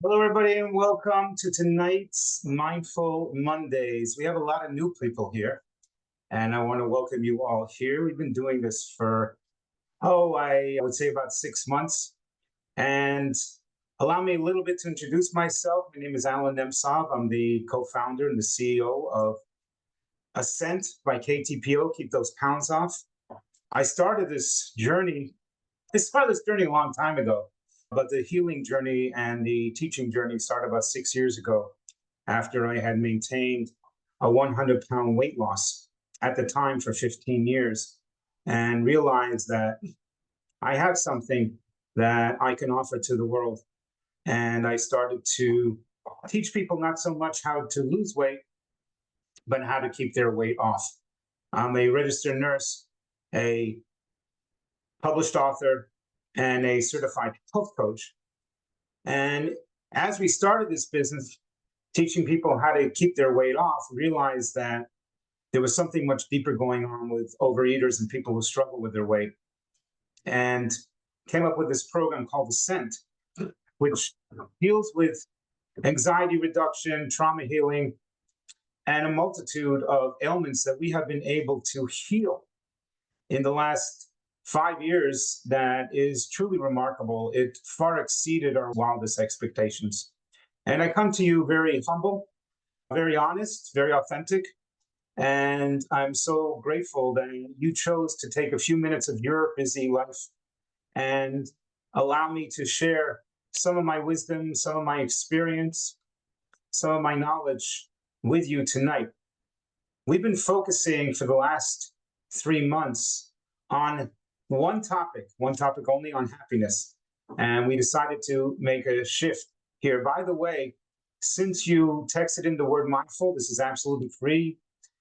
Hello, everybody, and welcome to tonight's Mindful Mondays. We have a lot of new people here, and I want to welcome you all here. We've been doing this for, I would say about 6 months. And allow me a little bit to introduce myself. My name is Alan Nemtzov. I'm the co-founder and the CEO of Ascent by KTPO, Keep Those Pounds Off. I started this journey a long time ago. But the healing journey and the teaching journey started about 6 years ago after I had maintained a 100-pound weight loss at the time for 15 years and realized that I have something that I can offer to the world. And I started to teach people not so much how to lose weight, but how to keep their weight off. I'm a registered nurse, a published author, and a certified health coach. And as we started this business, teaching people how to keep their weight off, realized that there was something much deeper going on with overeaters and people who struggle with their weight. And came up with this program called Ascent, which deals with anxiety reduction, trauma healing, and a multitude of ailments that we have been able to heal in the last 5 years. That is truly remarkable. It far exceeded our wildest expectations. And I come to you very humble, very honest, very authentic. And I'm so grateful that you chose to take a few minutes of your busy life and allow me to share some of my wisdom, some of my experience, some of my knowledge with you tonight. We've been focusing for the last 3 months on one topic only, on happiness. And we decided to make a shift here. By the way, since you texted in the word mindful, this is absolutely free.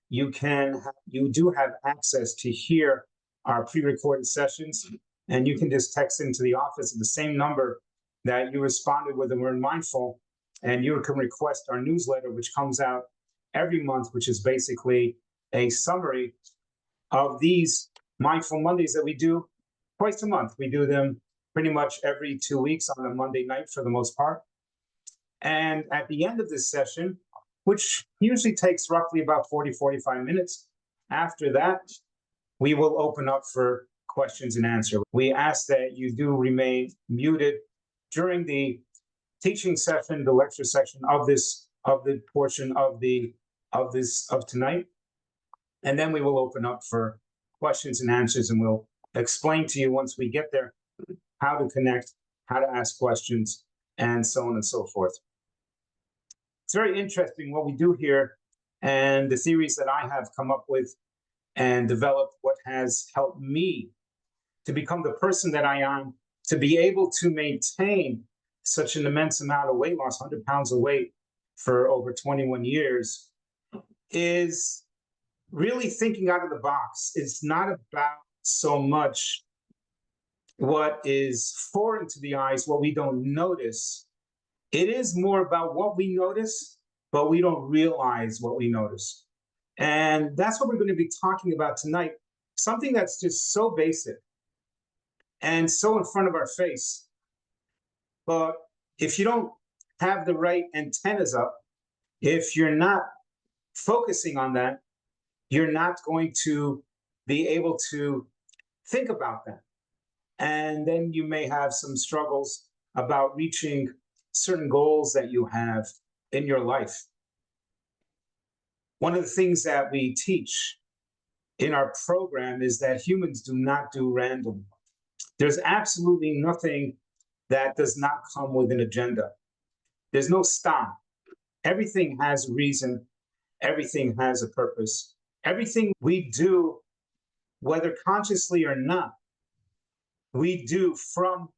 You do have access to hear our pre-recorded sessions, and you can just text into the office at the same number that you responded with the word mindful, and you can request our newsletter, which comes out every month, which is basically a summary of these Mindful Mondays that we do twice a month. We do them pretty much every 2 weeks on a Monday night for the most part. And at the end of this session, which usually takes roughly about 40-45 minutes, after that, we will open up for questions and answers. We ask that you do remain muted during the teaching session, the lecture section of the portion of tonight. And then we will open up for questions and answers, and we'll explain to you once we get there how to connect, how to ask questions, and so on and so forth. It's very interesting what we do here, and the theories that I have come up with and developed, what has helped me to become the person that I am, to be able to maintain such an immense amount of weight loss, 100 pounds of weight for over 21 years, is really thinking out of the box. It's not about so much what is foreign to the eyes, what we don't notice. It is more about what we notice, but we don't realize what we notice. And that's what we're going to be talking about tonight. Something that's just so basic and so in front of our face. But if you don't have the right antennas up, if you're not focusing on that, you're not going to be able to think about that. And then you may have some struggles about reaching certain goals that you have in your life. One of the things that we teach in our program is that humans do not do random. There's absolutely nothing that does not come with an agenda. There's no stop. Everything has reason. Everything has a purpose. Everything we do, whether consciously or not, we do from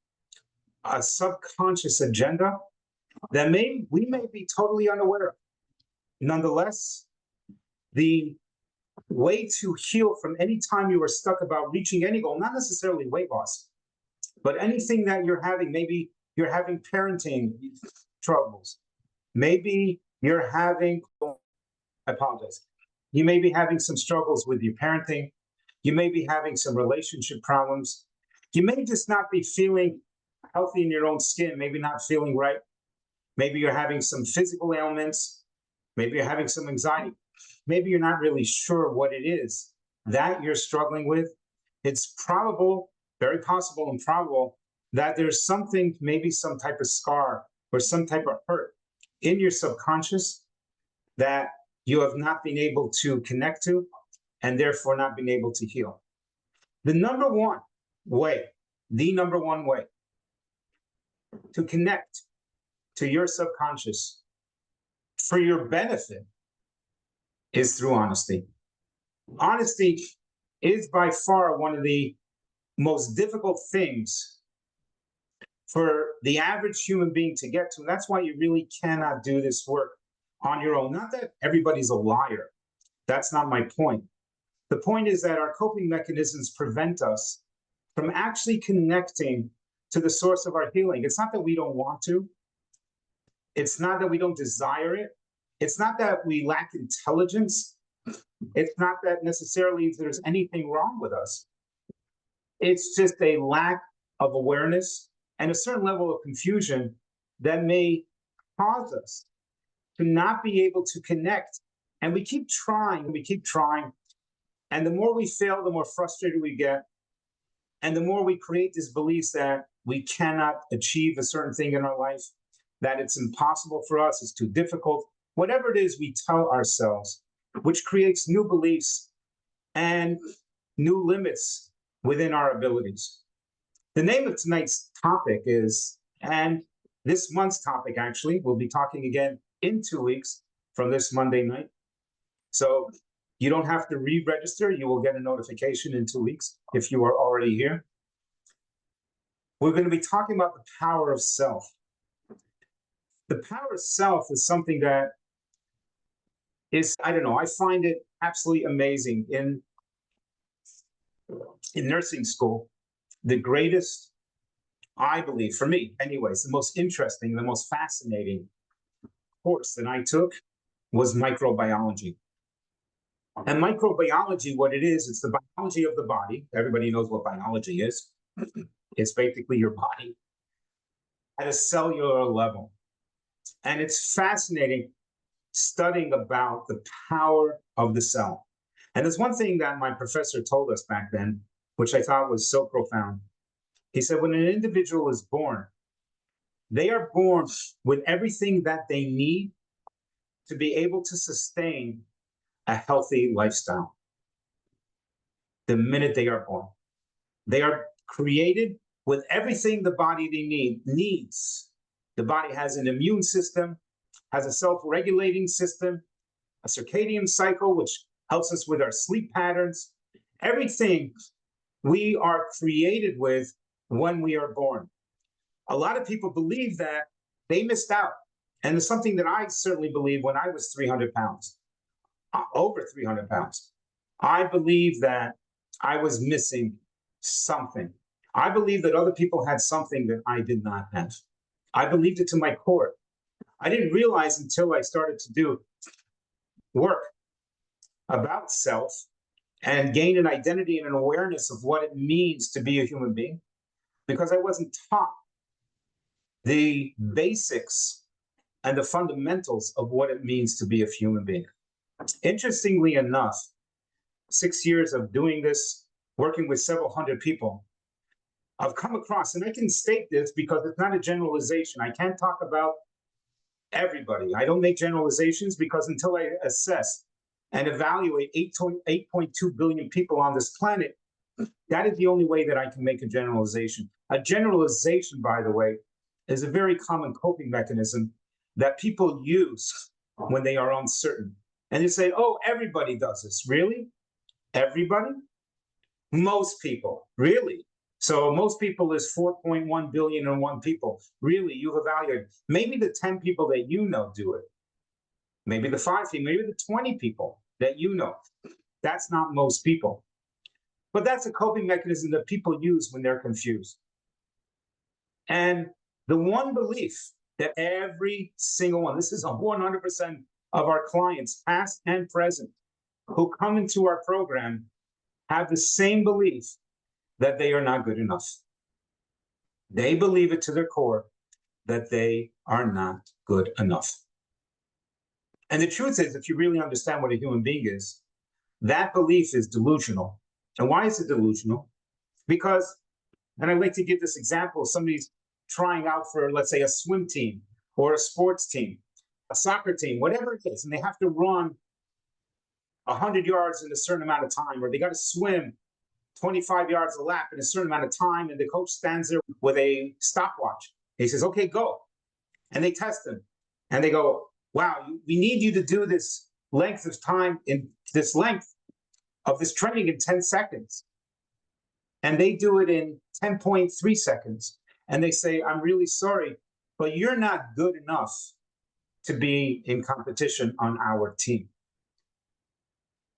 a subconscious agenda that we may be totally unaware of. Nonetheless, the way to heal from any time you are stuck about reaching any goal, not necessarily weight loss, but anything that you're having, maybe you're having parenting troubles, maybe you're having, I apologize, you may be having some struggles with your parenting, you may be having some relationship problems, you may just not be feeling healthy in your own skin, maybe not feeling right. Maybe you're having some physical ailments. Maybe you're having some anxiety. Maybe you're not really sure what it is that you're struggling with. It's probable, very possible and probable, that there's something, maybe some type of scar or some type of hurt in your subconscious that you have not been able to connect to and therefore not been able to heal. The number one way to connect to your subconscious for your benefit is through honesty. Honesty is by far one of the most difficult things for the average human being to get to. And that's why you really cannot do this work on your own. Not that everybody's a liar. That's not my point. The point is that our coping mechanisms prevent us from actually connecting to the source of our healing. It's not that we don't want to. It's not that we don't desire it. It's not that we lack intelligence. It's not that necessarily there's anything wrong with us. It's just a lack of awareness and a certain level of confusion that may cause us to not be able to connect. And we keep trying. And the more we fail, the more frustrated we get. And the more we create these beliefs that we cannot achieve a certain thing in our life, that it's impossible for us, it's too difficult. Whatever it is we tell ourselves, which creates new beliefs and new limits within our abilities. The name of tonight's topic is, and this month's topic actually, we'll be talking again in 2 weeks from this Monday night. So you don't have to re-register. You will get a notification in 2 weeks if you are already here. We're going to be talking about the power of self. The power of self is something that is, I don't know, I find it absolutely amazing. In nursing school, the greatest, I believe, for me anyways, the most interesting, the most fascinating course that I took was microbiology. And microbiology, what it is, it's the biology of the body. Everybody knows what biology is. It's basically your body at a cellular level. And it's fascinating studying about the power of the cell. And there's one thing that my professor told us back then, which I thought was so profound. He said, when an individual is born, they are born with everything that they need to be able to sustain a healthy lifestyle. The minute they are born, they are created with everything the body needs. The body has an immune system, has a self-regulating system, a circadian cycle, which helps us with our sleep patterns. Everything we are created with when we are born. A lot of people believe that they missed out. And it's something that I certainly believe when I was 300 pounds, over 300 pounds. I believe that I was missing something. I believe that other people had something that I did not have. I believed it to my core. I didn't realize until I started to do work about self and gain an identity and an awareness of what it means to be a human being, because I wasn't taught the basics and the fundamentals of what it means to be a human being. Interestingly enough, 6 years of doing this, working with several hundred people, I've come across, and I can state this because it's not a generalization. I can't talk about everybody. I don't make generalizations because until I assess and evaluate 8.2 billion people on this planet, that is the only way that I can make a generalization. A generalization, by the way, is a very common coping mechanism that people use when they are uncertain. And they say, oh, everybody does this. Really? Everybody? Most people. Really? So most people is 4.1 billion and one people. Really, you've evaluated. Maybe the 10 people that you know do it. Maybe the 5 people, maybe the 20 people that you know. That's not most people. But that's a coping mechanism that people use when they're confused. And the one belief that every single one, this is 100% of our clients, past and present, who come into our program, have the same belief that they are not good enough. They believe it to their core that they are not good enough. And the truth is, if you really understand what a human being is, that belief is delusional. And why is it delusional? Because, and I like to give this example, somebody's trying out for, let's say, a swim team or a sports team, a soccer team, whatever it is, and they have to run 100 yards in a certain amount of time, or they got to swim 25 yards a lap in a certain amount of time, and the coach stands there with a stopwatch. He says, okay, go. And they test them, and they go, wow, we need you to do this length of time in this length of this training in 10 seconds. And they do it in 10.3 seconds. And they say, I'm really sorry, but you're not good enough to be in competition on our team.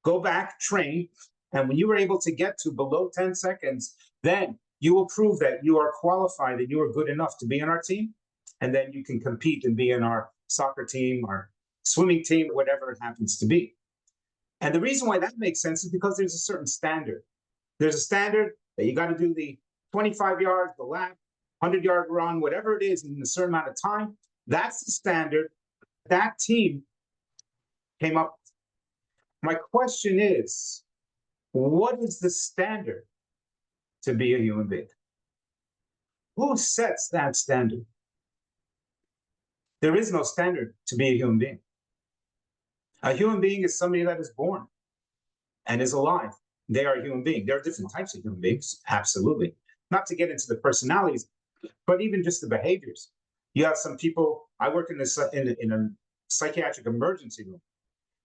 Go back, train, and when you are able to get to below 10 seconds, then you will prove that you are qualified and you are good enough to be on our team. And then you can compete and be in our soccer team, our swimming team, whatever it happens to be. And the reason why that makes sense is because there's a certain standard. There's a standard that you got to do the 25 yards, the lap, 100-yard run, whatever it is in a certain amount of time. That's the standard that team came up with. My question is, what is the standard to be a human being? Who sets that standard? There is no standard to be a human being. A human being is somebody that is born and is alive. They are a human being. There are different types of human beings, absolutely. Not to get into the personalities, but even just the behaviors. You have some people, I work in a psychiatric emergency room,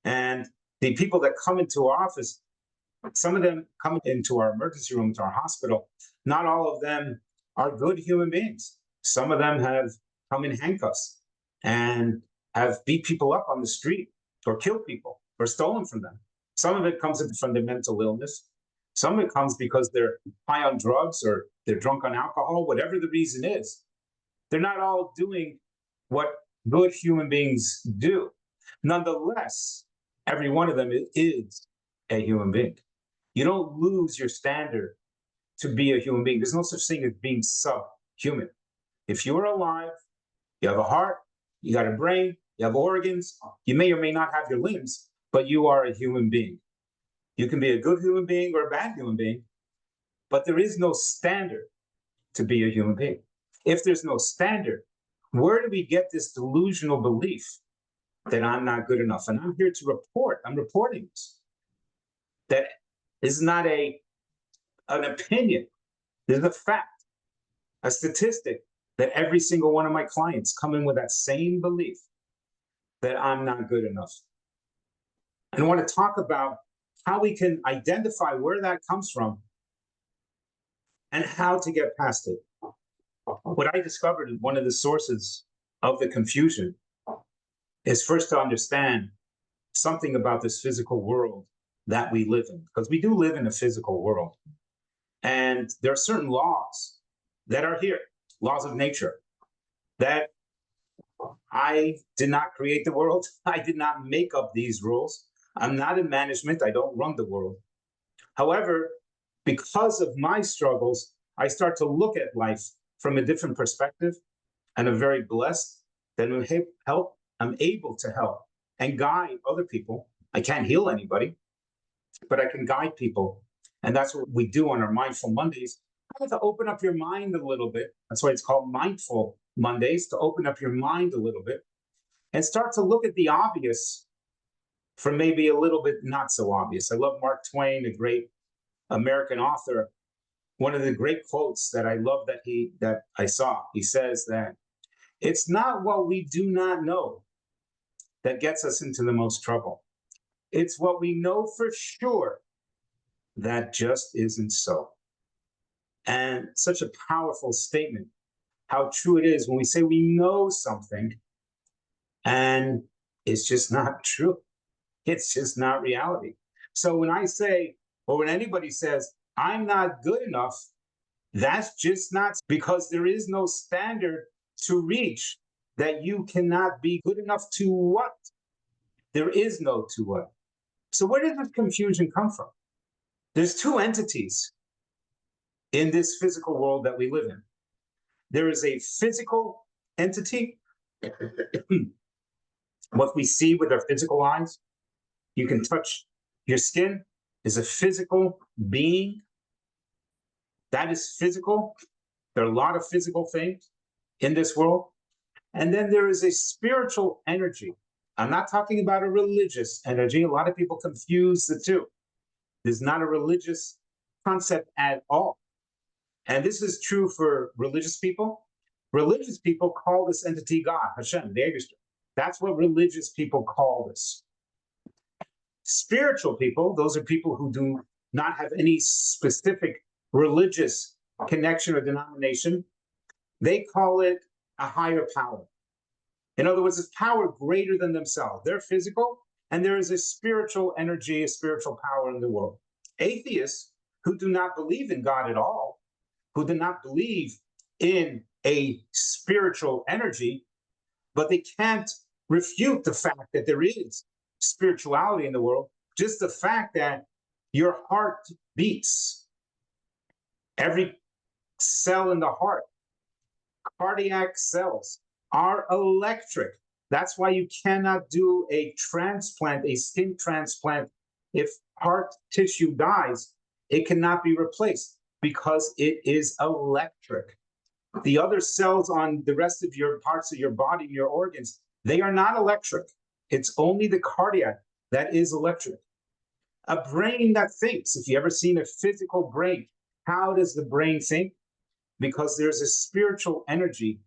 and the people that come into our office, some of them come into our emergency room, to our hospital. Not all of them are good human beings. Some of them have come in handcuffs and have beat people up on the street or killed people or stolen from them. Some of it comes from their mental illness. Some of it comes because they're high on drugs or they're drunk on alcohol, whatever the reason is. They're not all doing what good human beings do. Nonetheless, every one of them is a human being. You don't lose your standard to be a human being. There's no such thing as being subhuman. If you're alive, you have a heart, you got a brain, you have organs, you may or may not have your limbs, but you are a human being. You can be a good human being or a bad human being, but there is no standard to be a human being. If there's no standard, where do we get this delusional belief that I'm not good enough? And I'm here to report, I'm reporting this, that is not an opinion. There's a fact, a statistic, that every single one of my clients come in with that same belief that I'm not good enough. And I want to talk about how we can identify where that comes from and how to get past it. What I discovered, one of the sources of the confusion, is first to understand something about this physical world that we live in, because we do live in a physical world. And there are certain laws that are here, laws of nature, that I did not create the world. I did not make up these rules. I'm not in management. I don't run the world. However, because of my struggles, I start to look at life from a different perspective, and I'm very blessed that I'm able to help and guide other people. I can't heal anybody, but I can guide people. And that's what we do on our Mindful Mondays. I have to open up your mind a little bit. That's why it's called Mindful Mondays, to open up your mind a little bit and start to look at the obvious from maybe a little bit not so obvious. I love Mark Twain, a great American author. One of the great quotes that I love that I saw, he says that it's not what we do not know that gets us into the most trouble. It's what we know for sure that just isn't so. And such a powerful statement, how true it is when we say we know something and it's just not true. It's just not reality. So when I say, or when anybody says, I'm not good enough, that's just not, because there is no standard to reach, that you cannot be good enough to what? There is no to what. So where does this confusion come from? There's two entities in this physical world that we live in. There is a physical entity, what we see with our physical eyes, you can touch your skin, is a physical being. That is physical. There are a lot of physical things in this world. And then there is a spiritual energy. I'm not talking about a religious energy. A lot of people confuse the two. There's not a religious concept at all. And this is true for religious people. Religious people call this entity God, Hashem, the Eibishter. That's what religious people call this. Spiritual people, those are people who do not have any specific religious connection or denomination. They call it a higher power. In other words, it's power greater than themselves. They're physical, and there is a spiritual energy, a spiritual power in the world. Atheists who do not believe in God at all, who do not believe in a spiritual energy, but they can't refute the fact that there is spirituality in the world, just the fact that your heart beats. Every cell in the heart, cardiac cells, are electric. That's why you cannot do a transplant, a skin transplant. If heart tissue dies, it cannot be replaced because it is electric. The other cells on the rest of your parts of your body, your organs, they are not electric. It's only the cardiac that is electric. A brain that thinks, if you ever seen a physical brain, how does the brain think? Because there's a spiritual energy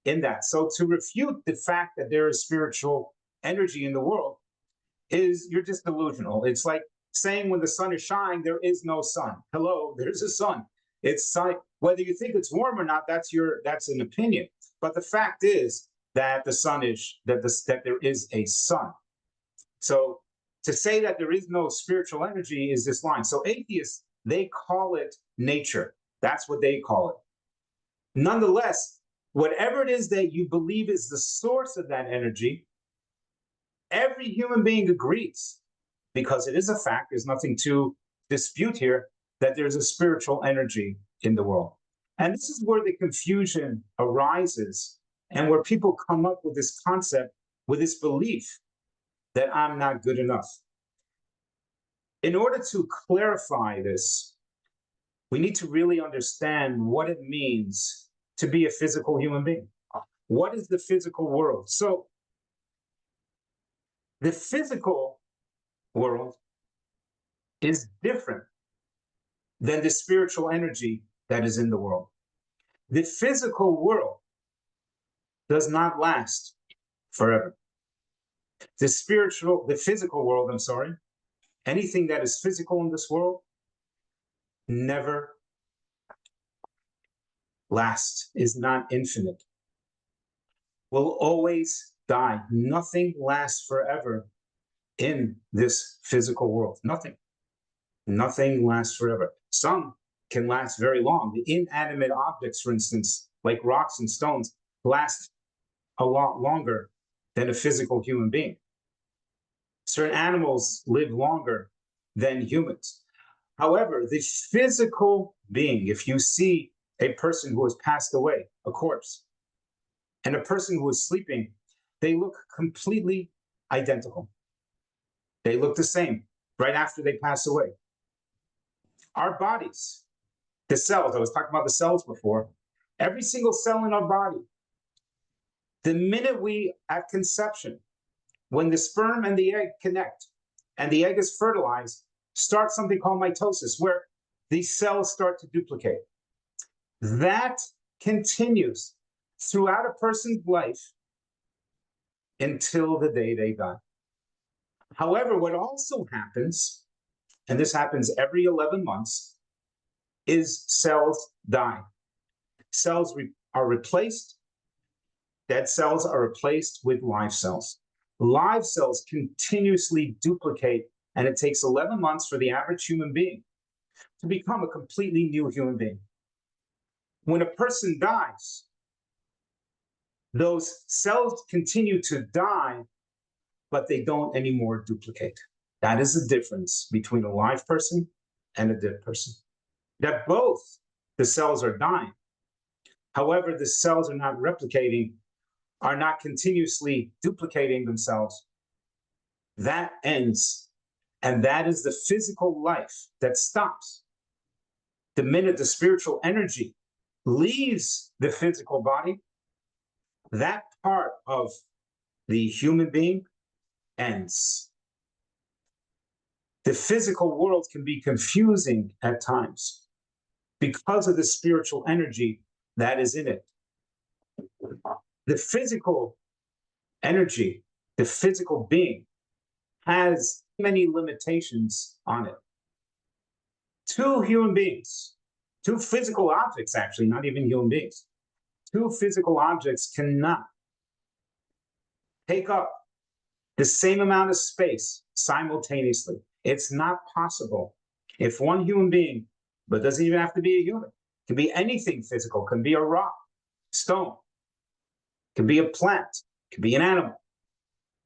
in that. So to refute the fact that there is spiritual energy in the world is you're just delusional. It's like saying when the sun is shining, there is no sun. Hello, there's a sun. It's sun. Whether you think it's warm or not, that's an opinion. But the fact is that the sun is that there is a sun. So to say that there is no spiritual energy is this line. So atheists, they call it nature. That's what they call it. Nonetheless, whatever it is that you believe is the source of that energy, every human being agrees, because it is a fact, there's nothing to dispute here, that there's a spiritual energy in the world. And this is where the confusion arises and where people come up with this concept, with this belief that I'm not good enough. In order to clarify this, we need to really understand what it means to be a physical human being. What is the physical world? So the physical world is different than the spiritual energy that is in the world. The physical world does not last forever. The physical world, anything that is physical in this world never lasts, is not infinite, will always die. Nothing lasts forever in this physical world. Nothing lasts forever. Some can last very long. The inanimate objects, for instance, like rocks and stones, last a lot longer than a physical human being. Certain animals live longer than humans. However, the physical being, if you see a person who has passed away, a corpse, and a person who is sleeping, they look completely identical. They look the same right after they pass away. Our bodies, the cells, I was talking about the cells before, every single cell in our body, the minute we, at conception, when the sperm and the egg connect and the egg is fertilized, starts something called mitosis, where these cells start to duplicate. That continues throughout a person's life until the day they die. However, what also happens, and this happens every 11 months, is cells die. Cells are replaced. Dead cells are replaced with live cells. Live cells continuously duplicate, and it takes 11 months for the average human being to become a completely new human being. When a person dies, those cells continue to die, but they don't anymore duplicate. That is the difference between a live person and a dead person. That both the cells are dying. However, the cells are not replicating are not continuously duplicating themselves, that ends. And that is the physical life that stops. The minute the spiritual energy leaves the physical body, that part of the human being ends. The physical world can be confusing at times because of the spiritual energy that is in it. The physical energy, the physical being, has many limitations on it. Two human beings, two physical objects, actually, not even human beings, two physical objects cannot take up the same amount of space simultaneously. It's not possible. If one human being, but it doesn't even have to be a human, it can be anything physical, it can be a rock, stone, it can be a plant, it can be an animal,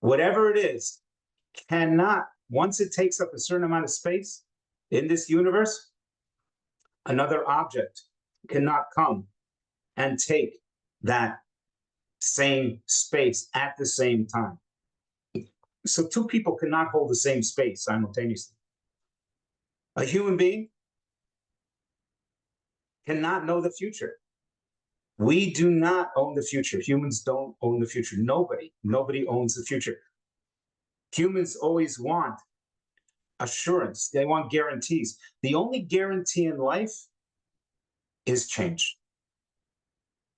whatever it is, cannot, once it takes up a certain amount of space in this universe, another object cannot come and take that same space at the same time. So two people cannot hold the same space simultaneously. A human being cannot know the future. We do not own the future. Humans don't own the future. Nobody owns the future. Humans always want assurance. They want guarantees. The only guarantee in life is change.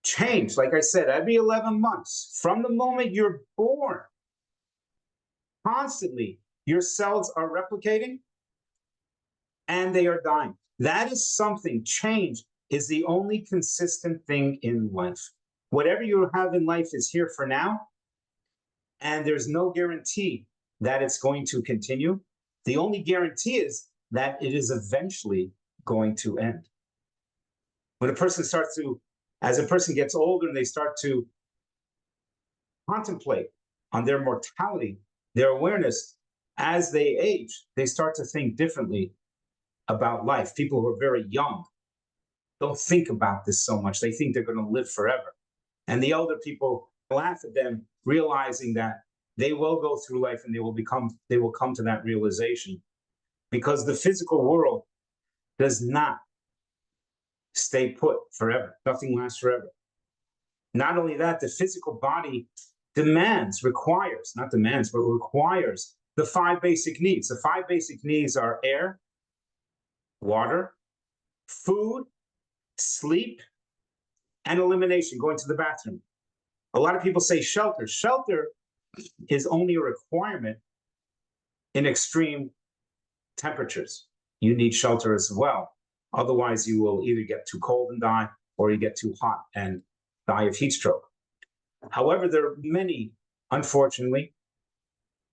Change, like I said, every 11 months, from the moment you're born, constantly, your cells are replicating and they are dying. That is something, change is the only consistent thing in life. Whatever you have in life is here for now, and there's no guarantee that it's going to continue. The only guarantee is that it is eventually going to end. When a person starts to, as a person gets older and they start to contemplate on their mortality, their awareness, as they age, they start to think differently about life. People who are very young don't think about this so much. They think they're going to live forever. And the elder people laugh at them, realizing that they will go through life and they will come to that realization. Because the physical world does not stay put forever. Nothing lasts forever. Not only that, the physical body requires the 5 basic needs. The 5 basic needs are air, water, food, sleep, and elimination, going to the bathroom. A lot of people say shelter. Shelter is only a requirement in extreme temperatures. You need shelter as well. Otherwise, you will either get too cold and die, or you get too hot and die of heat stroke. However, there are many, unfortunately,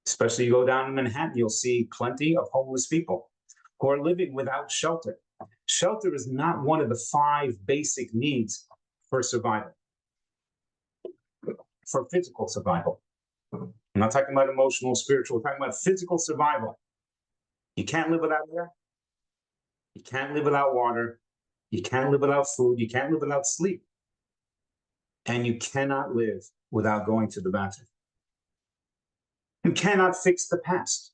especially you go down in Manhattan, you'll see plenty of homeless people who are living without shelter. Shelter is not one of the 5 basic needs for survival, for physical survival. I'm not talking about emotional, spiritual, we're talking about physical survival. You can't live without air. You can't live without water. You can't live without food. You can't live without sleep. And you cannot live without going to the bathroom. You cannot fix the past.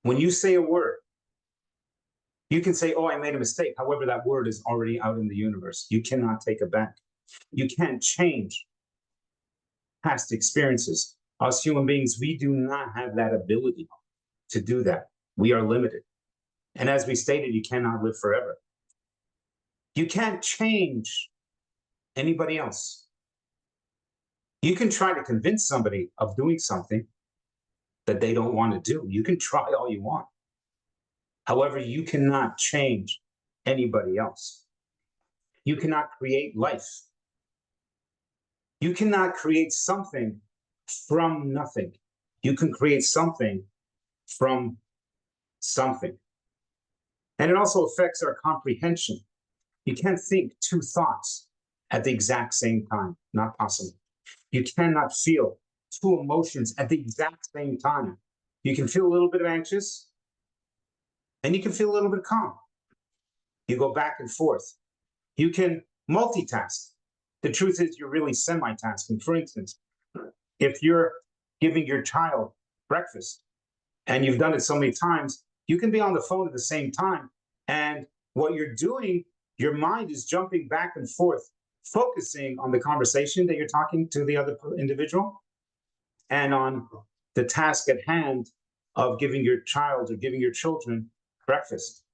When you say a word, you can say, oh, I made a mistake. However, that word is already out in the universe. You cannot take it back. You can't change past experiences. Us human beings, we do not have that ability to do that. We are limited. And as we stated, you cannot live forever. You can't change anybody else. You can try to convince somebody of doing something that they don't want to do. You can try all you want. However, you cannot change anybody else. You cannot create life. You cannot create something from nothing. You can create something from something. And it also affects our comprehension. You can't think 2 thoughts at the exact same time. Not possible. You cannot feel 2 emotions at the exact same time. You can feel a little bit of anxious, and you can feel a little bit calm. You go back and forth. You can multitask. The truth is, you're really semi-tasking. For instance, If you're giving your child breakfast and you've done it so many times, you can be on the phone at the same time. And what you're doing, your mind is jumping back and forth, focusing on the conversation that you're talking to the other individual and on the task at hand of giving your child or giving your children breakfast.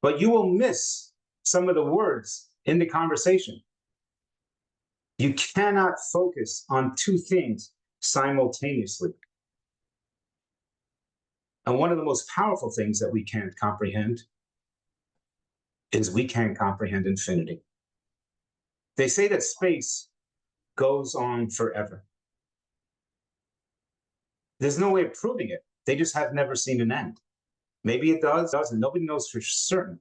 But you will miss some of the words in the conversation. You cannot focus on two things simultaneously. And one of the most powerful things that we can't comprehend is we can't comprehend infinity. They say that space goes on forever. There's no way of proving it. They just have never seen an end. Maybe it does, and nobody knows for certain.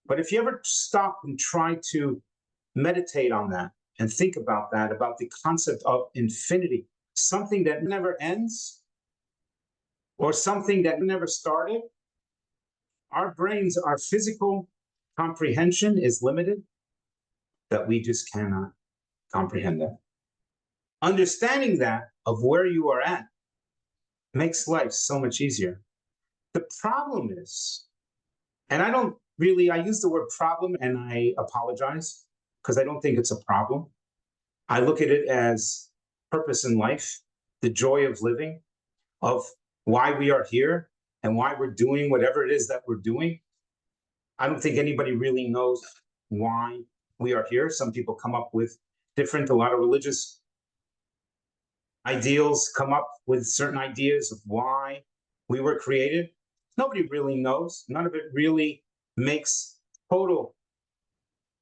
But if you ever stop and try to meditate on that and think about that, about the concept of infinity, something that never ends or something that never started, our brains, our physical comprehension is limited, that we just cannot comprehend that. Understanding that of where you are at makes life so much easier. The problem is, and I use the word problem and I apologize because I don't think it's a problem. I look at it as purpose in life, the joy of living, of why we are here and why we're doing whatever it is that we're doing. I don't think anybody really knows why we are here. Some people come up with a lot of religious ideals come up with certain ideas of why we were created. Nobody really knows. None of it really makes total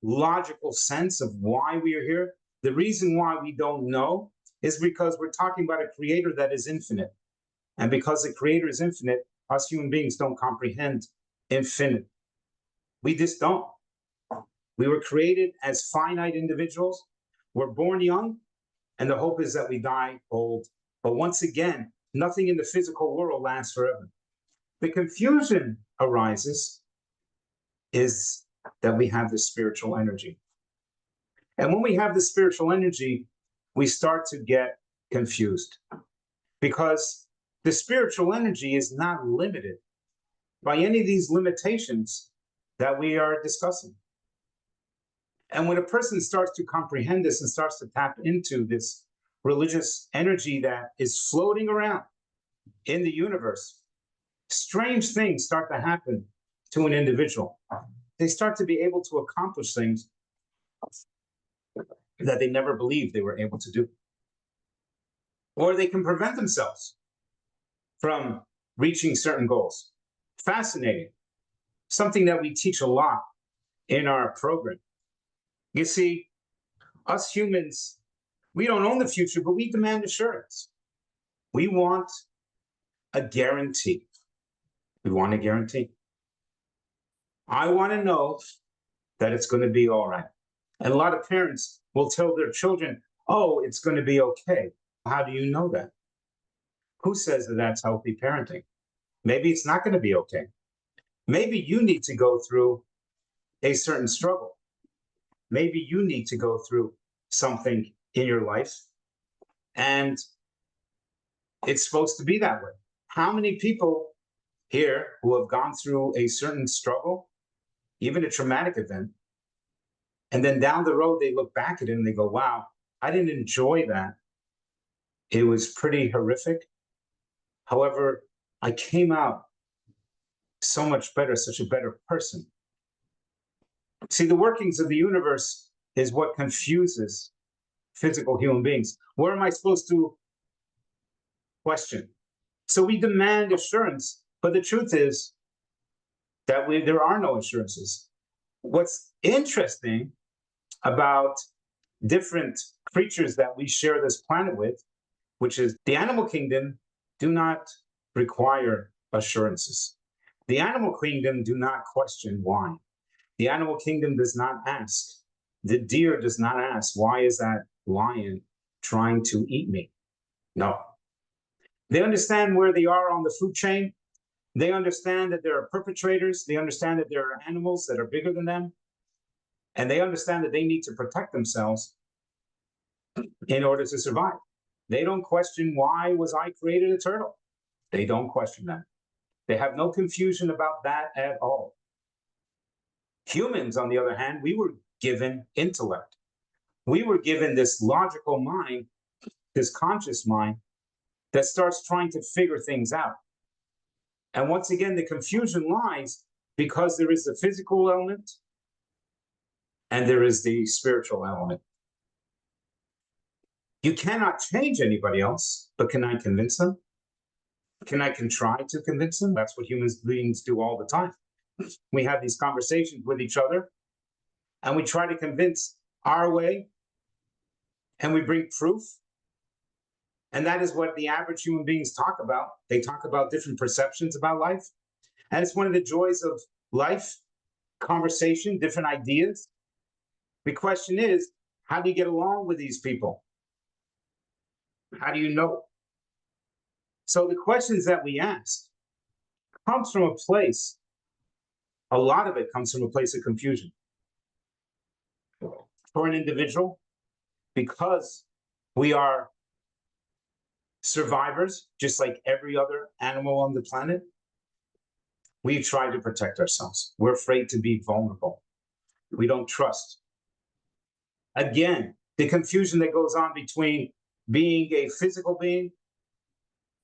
logical sense of why we are here. The reason why we don't know is because we're talking about a creator that is infinite. And because the creator is infinite, us human beings don't comprehend infinite. We just don't. We were created as finite individuals. We're born young, and the hope is that we die old. But once again, nothing in the physical world lasts forever. The confusion arises is that we have this spiritual energy. And when we have this spiritual energy, we start to get confused because the spiritual energy is not limited by any of these limitations that we are discussing. And when a person starts to comprehend this and starts to tap into this religious energy that is floating around in the universe, strange things start to happen to an individual. They start to be able to accomplish things that they never believed they were able to do. Or they can prevent themselves from reaching certain goals. Fascinating. Something that we teach a lot in our program. You see, us humans, we don't own the future, but we demand assurance. We want a guarantee. We want a guarantee. I want to know that it's going to be all right. And a lot of parents will tell their children, oh, it's going to be okay. How do you know that? Who says that that's healthy parenting? Maybe it's not going to be okay. Maybe you need to go through a certain struggle. Maybe you need to go through something in your life, and it's supposed to be that way. How many people here who have gone through a certain struggle, even a traumatic event, and then down the road, they look back at it and they go, wow, I didn't enjoy that. It was pretty horrific. However, I came out so much better, such a better person. See, the workings of the universe is what confuses physical human beings. Where am I supposed to question? So we demand assurance, but the truth is that there are no assurances. What's interesting about different creatures that we share this planet with, which is the animal kingdom, do not require assurances. The animal kingdom do not question why. The animal kingdom does not ask. The deer does not ask, why is that lion trying to eat me? No. They understand where they are on the food chain. They understand that there are perpetrators. They understand that there are animals that are bigger than them. And they understand that they need to protect themselves in order to survive. They don't question, why was I created a turtle? They don't question that. They have no confusion about that at all. Humans, on the other hand, we were given intellect. We were given this logical mind, this conscious mind that starts trying to figure things out. And once again, the confusion lies because there is the physical element and there is the spiritual element. You cannot change anybody else, but can I convince them? Can I contrive to convince them? That's what human beings do all the time. We have these conversations with each other and we try to convince our way and we bring proof. And that is what the average human beings talk about. They talk about different perceptions about life. And it's one of the joys of life, conversation, different ideas. The question is, how do you get along with these people? How do you know? So the questions that we ask comes from a place, a lot of it comes from a place of confusion. For an individual, because we are survivors, just like every other animal on the planet, we try to protect ourselves. We're afraid to be vulnerable. We don't trust. Again, the confusion that goes on between being a physical being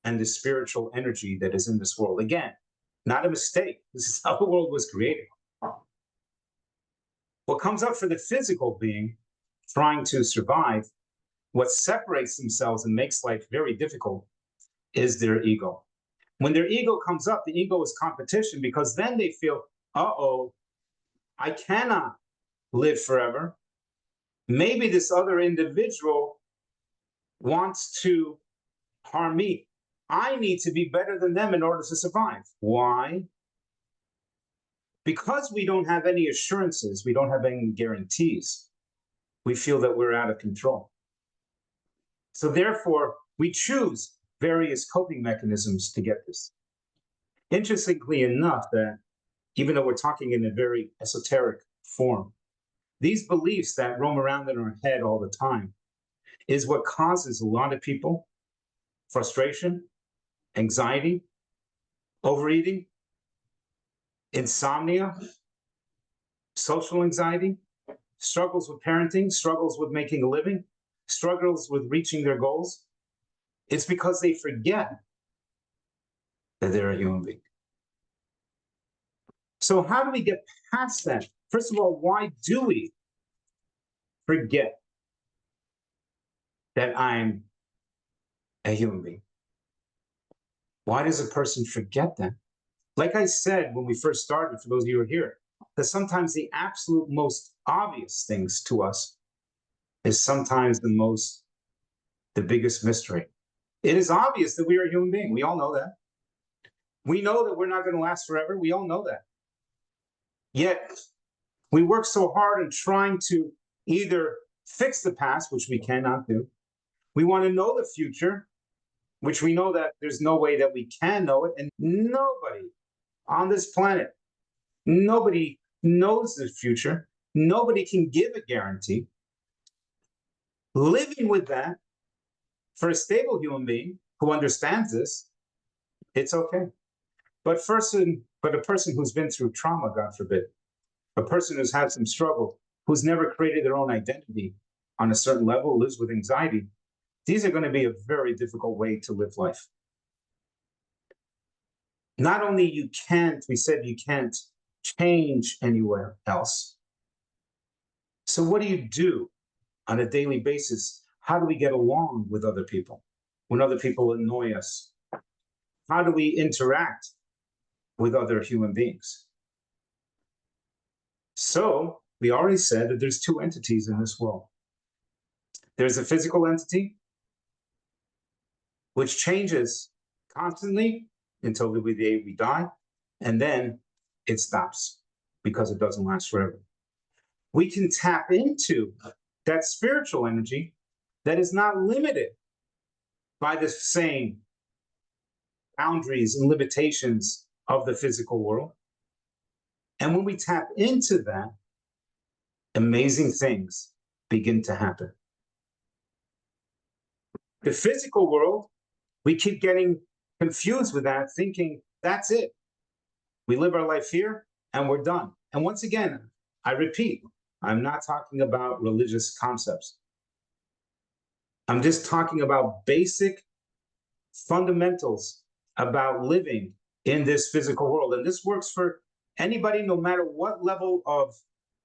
and the spiritual energy that is in this world. Again, not a mistake. This is how the world was created. What comes up for the physical being trying to survive, what separates themselves and makes life very difficult is their ego. When their ego comes up, the ego is competition, because then they feel, uh-oh, I cannot live forever. Maybe this other individual wants to harm me. I need to be better than them in order to survive. Why? Because we don't have any assurances, we don't have any guarantees, we feel that we're out of control. So therefore, we choose various coping mechanisms to get this. Interestingly enough, that even though we're talking in a very esoteric form, these beliefs that roam around in our head all the time is what causes a lot of people frustration, anxiety, overeating, insomnia, social anxiety, struggles with parenting, struggles with making a living, struggles with reaching their goals. It's because they forget that they're a human being. So how do we get past that? First of all, why do we forget that I'm a human being? Why does a person forget that? Like I said when we first started, for those of you who are here, that sometimes the absolute most obvious things to us is sometimes the biggest mystery. It is obvious that we are a human being. We all know that. We know that we're not going to last forever. We all know that. Yet we work so hard in trying to either fix the past, which we cannot do. We want to know the future, which we know that there's no way that we can know it. And nobody on this planet, nobody knows the future. Nobody can give a guarantee. Living with that, for a stable human being who understands this, it's okay. But a person who's been through trauma, God forbid, a person who's had some struggle, who's never created their own identity on a certain level, lives with anxiety, these are going to be a very difficult way to live life. Not only we said you can't change anywhere else. So what do you do on a daily basis? How do we get along with other people when other people annoy us? How do we interact with other human beings? So we already said that there's two entities in this world. There's a physical entity, which changes constantly until the day we die, and then it stops because it doesn't last forever. We can tap into that spiritual energy that is not limited by the same boundaries and limitations of the physical world. And when we tap into that, amazing things begin to happen. The physical world, we keep getting confused with that, thinking that's it. We live our life here and we're done. And once again, I repeat, I'm not talking about religious concepts. I'm just talking about basic fundamentals about living in this physical world. And this works for anybody, no matter what level of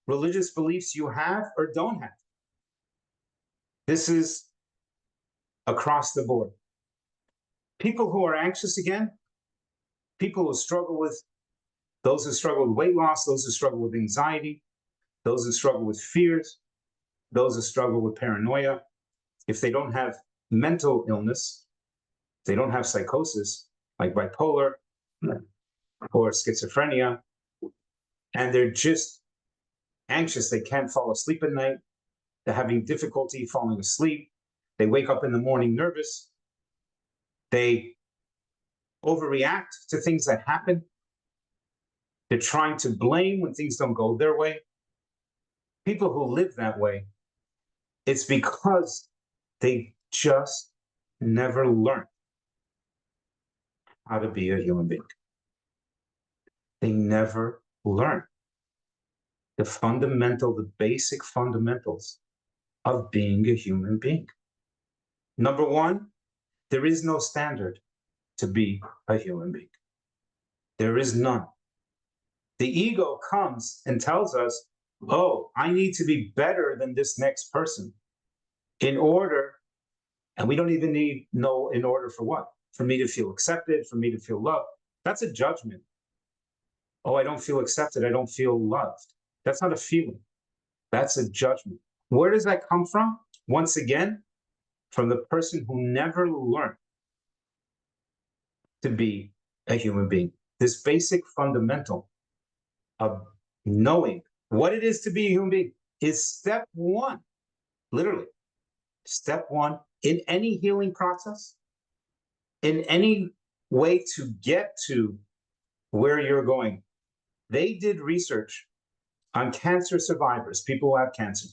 religious beliefs you have or don't have. This is across the board. People who are anxious again, people who struggle with, those who struggle with weight loss, those who struggle with anxiety, those who struggle with fears, those who struggle with paranoia, if they don't have mental illness, they don't have psychosis like bipolar or schizophrenia, and they're just anxious, they can't fall asleep at night, they're having difficulty falling asleep, they wake up in the morning nervous, they overreact to things that happen, they're trying to blame when things don't go their way. People who live that way, it's because they just never learned how to be a human being. They never learn the basic fundamentals of being a human being. Number one, there is no standard to be a human being. There is none. The ego comes and tells us, oh, I need to be better than this next person in order, and we don't even need know in order for what? For me to feel accepted, for me to feel loved. That's a judgment. Oh, I don't feel accepted, I don't feel loved. That's not a feeling. That's a judgment. Where does that come from? Once again, from the person who never learned to be a human being. This basic fundamental of knowing what it is to be a human being is step one, literally, step one in any healing process, in any way to get to where you're going. They did research on cancer survivors, people who have cancer.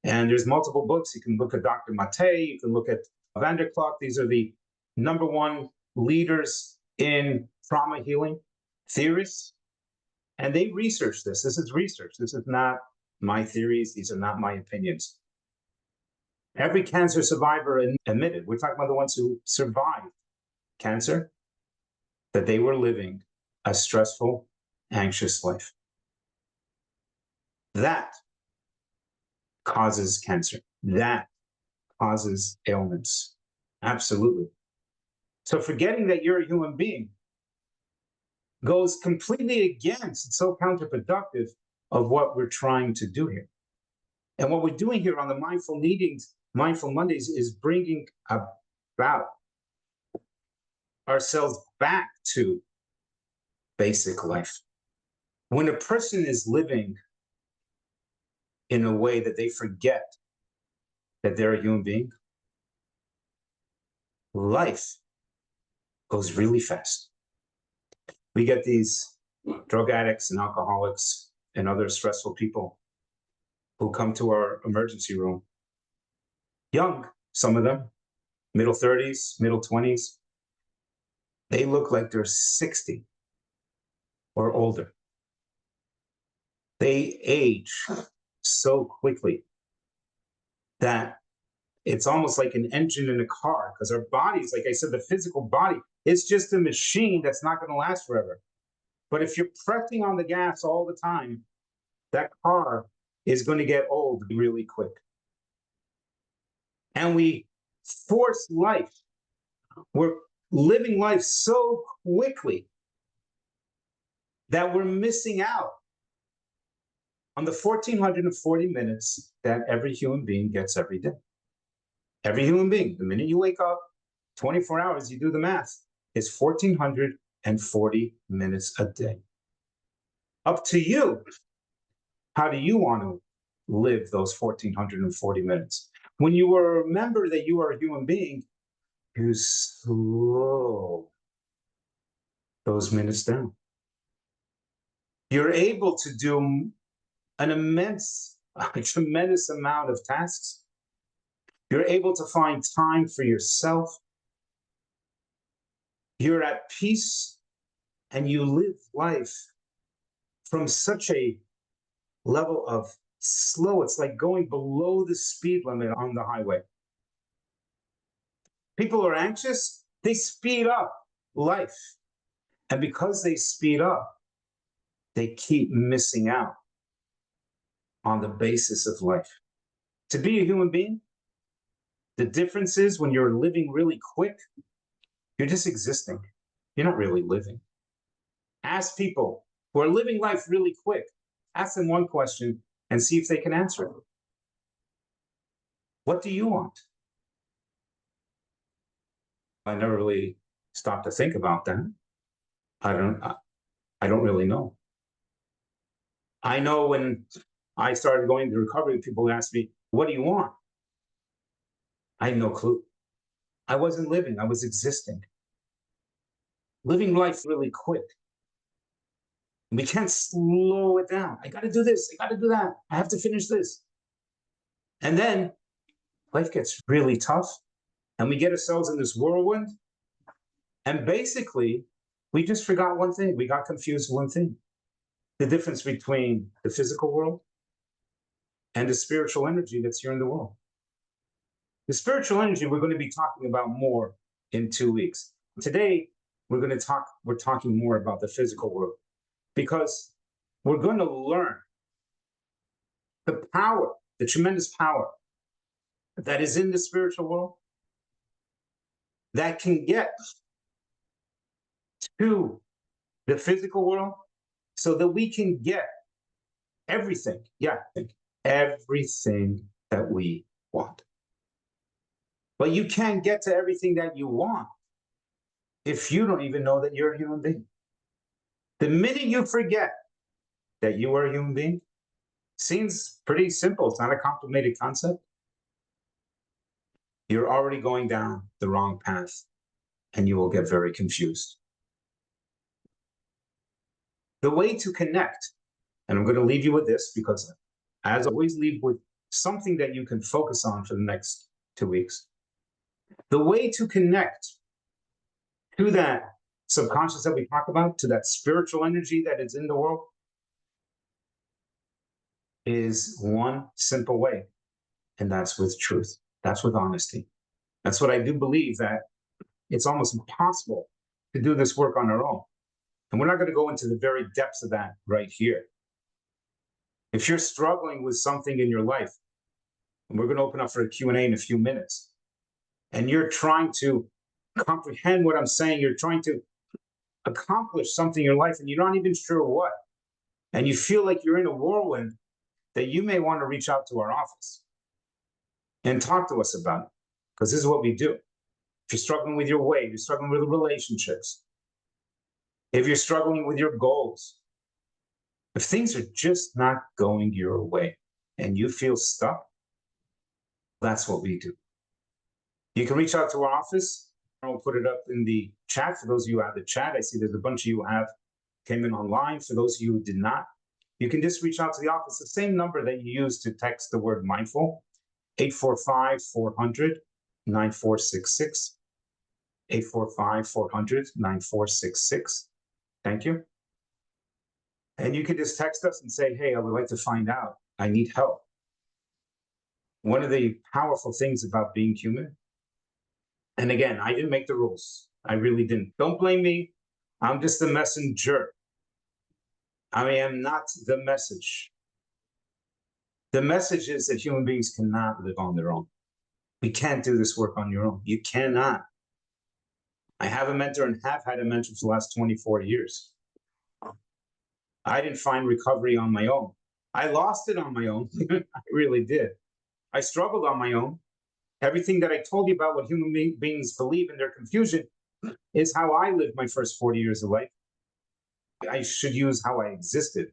And there's multiple books. You can look at Dr. Mate, you can look at Van der Klook. These are the number one leaders in trauma healing theorists. And they researched this. This is research. This is not my theories. These are not my opinions. Every cancer survivor admitted, we're talking about the ones who survived cancer, that they were living a stressful, anxious life. That causes cancer. That causes ailments. Absolutely. So forgetting that you're a human being goes completely against, it's so counterproductive of what we're trying to do here. And what we're doing here on the Mindful Meetings, Mindful Mondays, is bringing about ourselves back to basic life. When a person is living in a way that they forget that they're a human being, life goes really fast. We get these drug addicts and alcoholics and other stressful people who come to our emergency room. Young, some of them, middle 30s, middle 20s. They look like they're 60 or older. They age so quickly that it's almost like an engine in a car, because our bodies, like I said, the physical body is just a machine that's not going to last forever. But if you're pressing on the gas all the time, that car is going to get old really quick. And we force life. We're living life so quickly that we're missing out on the 1,440 minutes that every human being gets every day. Every human being, the minute you wake up, 24 hours, you do the math, is 1,440 minutes a day. Up to you. How do you want to live those 1,440 minutes? When you remember that you are a human being, you slow those minutes down. You're able to do a tremendous amount of tasks You're able to find time for yourself. You're at peace, and you live life from such a level of slow. It's like going below the speed limit on the highway. People are anxious, they speed up life. And because they speed up, they keep missing out on the basis of life. To be a human being, the difference is when you're living really quick, you're just existing. You're not really living. Ask people who are living life really quick, ask them one question and see if they can answer it. What do you want? I never really stopped to think about that. I don't really know. I know when I started going to recovery, people asked me, what do you want? I had no clue. I wasn't living, I was existing. Living life really quick. We can't slow it down. I got to do this, I got to do that. I have to finish this. And then life gets really tough, and we get ourselves in this whirlwind. And basically, we just forgot one thing. We got confused with one thing. The difference between the physical world and the spiritual energy that's here in the world. The spiritual energy we're going to be talking about more in 2 weeks. Today, we're talking more about the physical world, because we're going to learn the power, the tremendous power that is in the spiritual world that can get to the physical world so that we can get everything, everything that we want. But you can't get to everything that you want if you don't even know that you're a human being. The minute you forget that you are a human being, seems pretty simple. It's not a complicated concept. You're already going down the wrong path, and you will get very confused. The way to connect, and I'm going to leave you with this because, as always, leave with something that you can focus on for the next 2 weeks. The way to connect to that subconscious that we talk about, to that spiritual energy that is in the world, is one simple way, and that's with truth. That's with honesty. That's what I do believe, that it's almost impossible to do this work on our own. And we're not going to go into the very depths of that right here. If you're struggling with something in your life, and we're going to open up for a Q&A in a few minutes, and you're trying to comprehend what I'm saying, you're trying to accomplish something in your life, and you're not even sure what, and you feel like you're in a whirlwind, that you may want to reach out to our office and talk to us about it, because this is what we do. If you're struggling with your weight, you're struggling with relationships, if you're struggling with your goals, if things are just not going your way and you feel stuck, that's what we do. You can reach out to our office. I'll put it up in the chat for those of you who have the chat. I see there's a bunch of you who came in online. For those of you who did not, you can just reach out to the office. The same number that you use to text the word mindful, 845-400-9466. 845-400-9466. Thank you. And you can just text us and say, hey, I would like to find out. I need help. One of the powerful things about being human, and again, I didn't make the rules. I really didn't. Don't blame me. I'm just the messenger. I am not the message. The message is that human beings cannot live on their own. We can't do this work on your own. You cannot. I have a mentor and have had a mentor for the last 24 years. I didn't find recovery on my own. I lost it on my own. I really did. I struggled on my own. Everything that I told you about what human beings believe in their confusion is how I lived my first 40 years of life. I should use how I existed.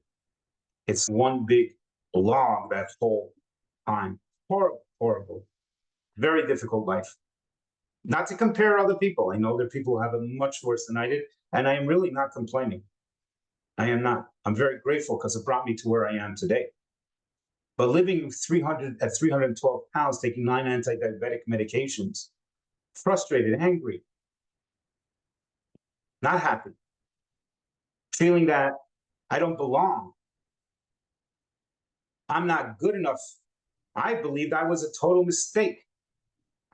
It's one big log that whole time. Horrible, horrible, very difficult life. Not to compare other people. I know there are people who have it much worse than I did, and I am really not complaining. I am not. I'm very grateful because it brought me to where I am today. But living 300 at 312 pounds, taking 9 anti-diabetic medications, frustrated, angry, not happy, feeling that I don't belong, I'm not good enough. I believed I was a total mistake.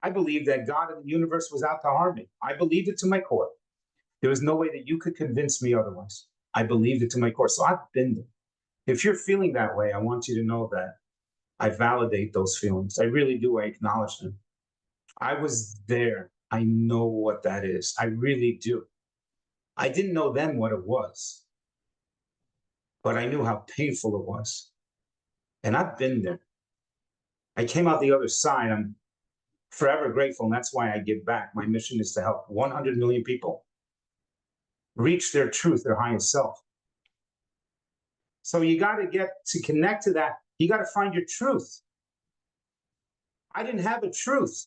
I believed that God and the universe was out to harm me. I believed it to my core. There was no way that you could convince me otherwise. I believed it to my core. So I've been there. If you're feeling that way, I want you to know that I validate those feelings. I really do. I acknowledge them. I was there. I know what that is. I really do. I didn't know then what it was, but I knew how painful it was. And I've been there. I came out the other side. I'm forever grateful. And that's why I give back. My mission is to help 100 million people reach their truth, their highest self. So you got to get to connect to that. You got to find your truth. I didn't have a truth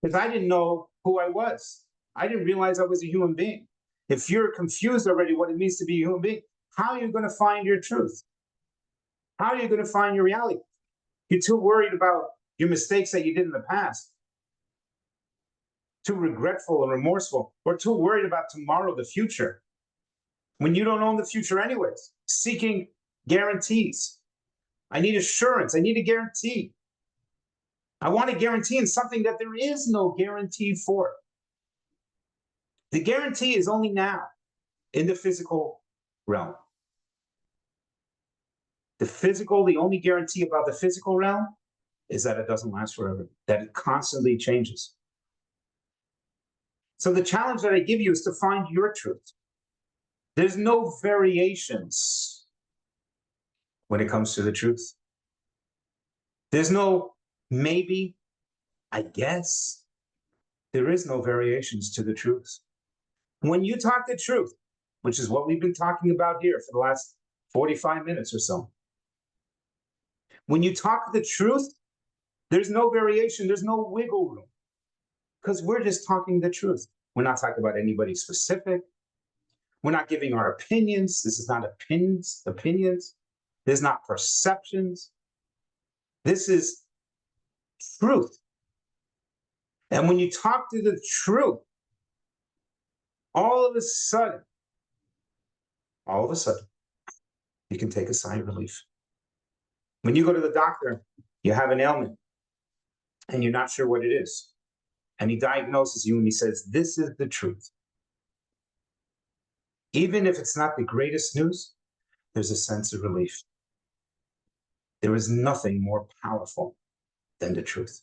because I didn't know who I was. I didn't realize I was a human being. If you're confused already what it means to be a human being, how are you going to find your truth? How are you going to find your reality? You're too worried about your mistakes that you did in the past, too regretful and remorseful, or too worried about tomorrow, the future, when you don't own the future anyways, seeking guarantees. I need assurance. I need a guarantee. I want a guarantee in something that there is no guarantee for. The guarantee is only now in the physical realm. The only guarantee about the physical realm is that it doesn't last forever, that it constantly changes. So the challenge that I give you is to find your truth. There's no variations when it comes to the truth. There's no maybe, I guess. There is no variations to the truth. When you talk the truth, which is what we've been talking about here for the last 45 minutes or so, when you talk the truth, there's no variation, there's no wiggle room, because we're just talking the truth. We're not talking about anybody specific. We're not giving our opinions. This is not opinions. There's not perceptions. This is truth. And when you talk to the truth, all of a sudden, you can take a sigh of relief. When you go to the doctor, you have an ailment and you're not sure what it is. And he diagnoses you and he says, this is the truth. Even if it's not the greatest news, there's a sense of relief. There is nothing more powerful than the truth.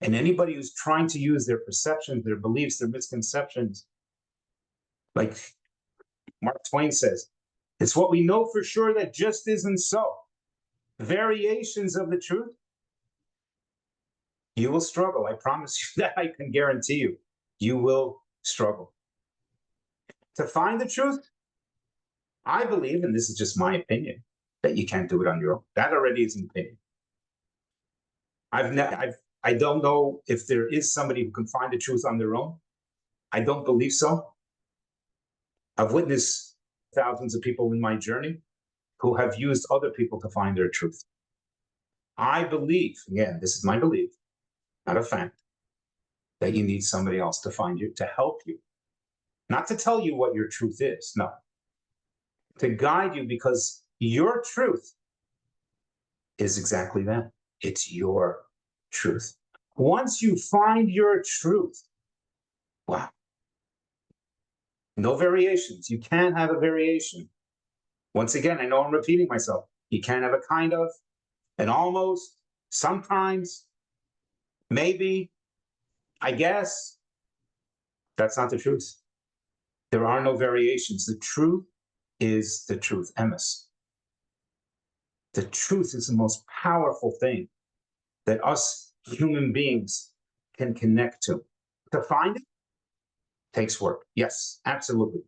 And anybody who's trying to use their perceptions, their beliefs, their misconceptions, like Mark Twain says, it's what we know for sure that just isn't so. Variations of the truth, you will struggle. I promise you that. I can guarantee you, you will struggle. To find the truth, I believe, and this is just my opinion, that you can't do it on your own. That already is an opinion. I don't know if there is somebody who can find the truth on their own. I don't believe so. I've witnessed thousands of people in my journey who have used other people to find their truth. I believe, again, this is my belief, not a fact, that you need somebody else to find you, to help you. Not to tell you what your truth is, no. To guide you, because your truth is exactly that. It's your truth. Once you find your truth, wow, no variations. You can't have a variation. Once again, I know I'm repeating myself. You can't have a kind of, an almost, sometimes, maybe, I guess. That's not the truth. There are no variations. The truth is the truth, emes. The truth is the most powerful thing that us human beings can connect to. To find it takes work. Yes, absolutely.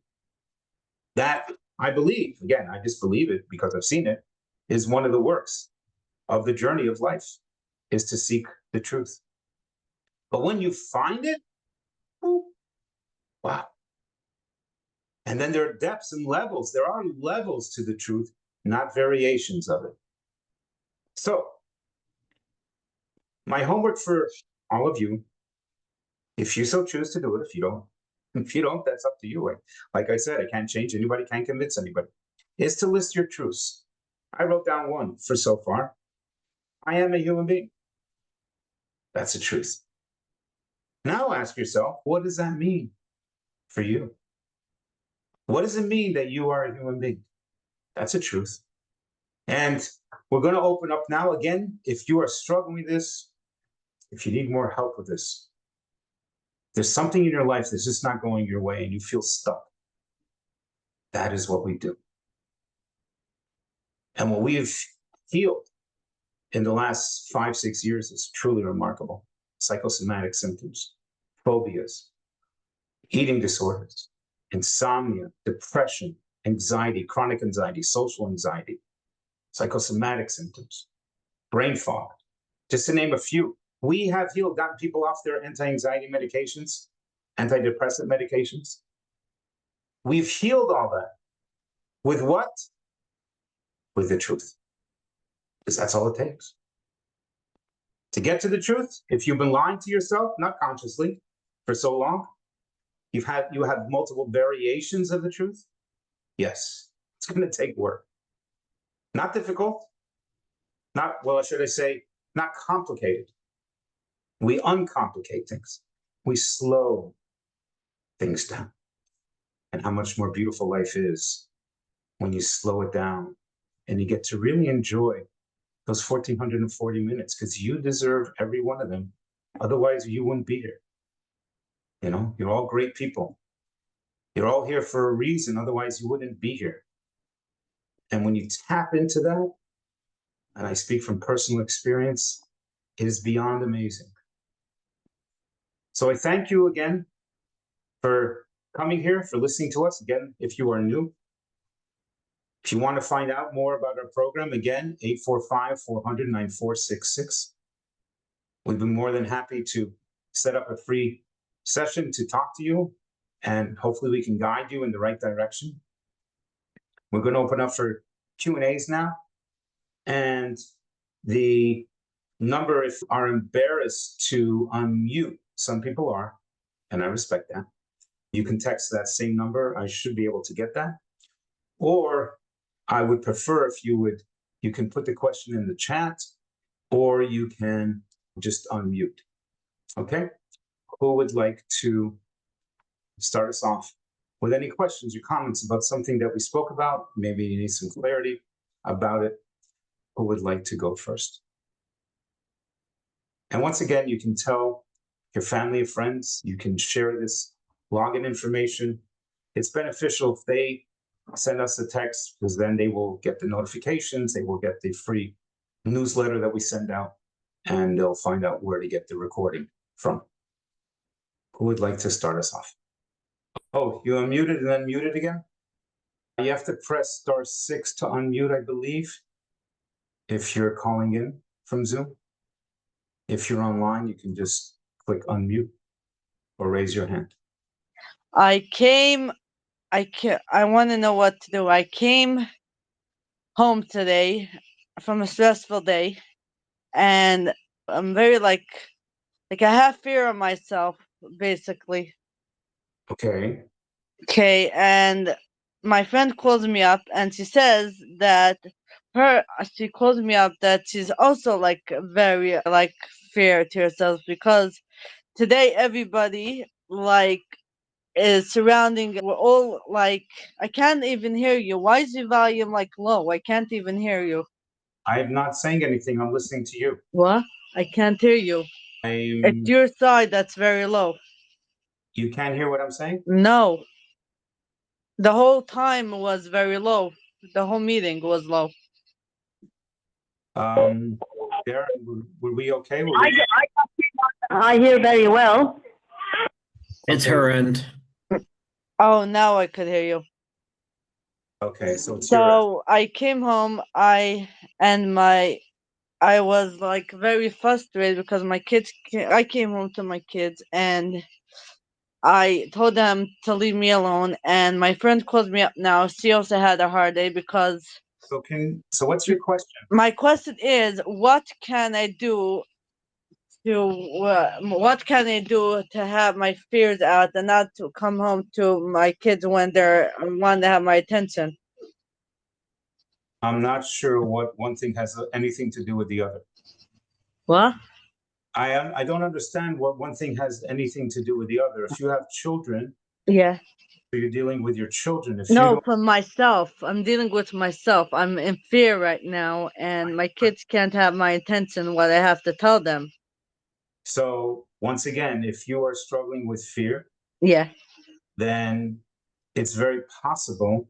That, I believe, again, I just believe it because I've seen it, is one of the works of the journey of life, is to seek the truth. But when you find it, wow. And then there are depths and levels. There are levels to the truth, not variations of it. So, my homework for all of you, if you so choose to do it, if you don't, that's up to you. Like I said, I can't change anybody, can't convince anybody, is to list your truths. I wrote down one for so far. I am a human being. That's the truth. Now ask yourself, what does that mean for you? What does it mean that you are a human being? That's a truth. And we're going to open up now again. If you are struggling with this, if you need more help with this, there's something in your life that's just not going your way and you feel stuck. That is what we do. And what we have healed in the last 5-6 years is truly remarkable. Psychosomatic symptoms, phobias, eating disorders, insomnia, depression, anxiety, chronic anxiety, social anxiety, psychosomatic symptoms, brain fog, just to name a few. We have healed, gotten people off their anti-anxiety medications, antidepressant medications. We've healed all that. With what? With the truth. Because that's all it takes. To get to the truth, if you've been lying to yourself, not consciously, for so long, you have multiple variations of the truth. Yes, it's going to take work. Not difficult. Should I say, not complicated. We uncomplicate things. We slow things down. And how much more beautiful life is when you slow it down and you get to really enjoy those 1,440 minutes, because you deserve every one of them. Otherwise, you wouldn't be here. You know, you're all great people. You're all here for a reason. Otherwise, you wouldn't be here. And when you tap into that, and I speak from personal experience, it is beyond amazing. So I thank you again for coming here, for listening to us. Again, if you are new, if you want to find out more about our program, again, 845-400-9466. We'd be more than happy to set up a free session to talk to you, and hopefully we can guide you in the right direction. We're going to open up for Q&As now. And the number, if you are embarrassed to unmute, some people are, and I respect that. You can text that same number. I should be able to get that. Or I would prefer if you can put the question in the chat, or you can just unmute. Okay? Who would like to start us off with any questions or comments about something that we spoke about? Maybe you need some clarity about it. Who would like to go first? And once again, you can tell your family and friends, you can share this login information. It's beneficial if they send us a text, because then they will get the notifications, they will get the free newsletter that we send out, and they'll find out where to get the recording from. Who would like to start us off? Oh, you unmuted and then muted again? You have to press *6 to unmute, I believe, if you're calling in from Zoom. If you're online, you can just click unmute or raise your hand. I want to know what to do. I came home today from a stressful day, and I'm very like I have fear of myself, basically. Okay. Okay, and my friend calls me up and she says that she calls me up that she's also like very like fear to herself, because today everybody like is surrounding. We're all like, I can't even hear you. Why is the volume like low? I can't even hear you. I'm not saying anything. I'm listening to you. What? I can't hear you. It's your side that's very low. You can't hear what I'm saying? No. The whole time was very low. The whole meeting was low. Darren, were we okay? I hear very well. It's Okay. her end. Oh, now I could hear you. Okay, so it's your end. So I came home, I was like very frustrated because I came home to my kids and I told them to leave me alone, and my friend calls me up now. She also had a hard day because So what's your question? My question is, what can I do to have my fears out and not to come home to my kids when they're want to have my attention? I'm not sure what one thing has anything to do with the other. What? I don't understand what one thing has anything to do with the other. If you have children, Yeah. you're dealing with your children. If you No, don't, for myself. I'm dealing with myself. I'm in fear right now, and my kids can't have my attention. What I have to tell them. so once again, if you are struggling with fear, Yeah. then it's very possible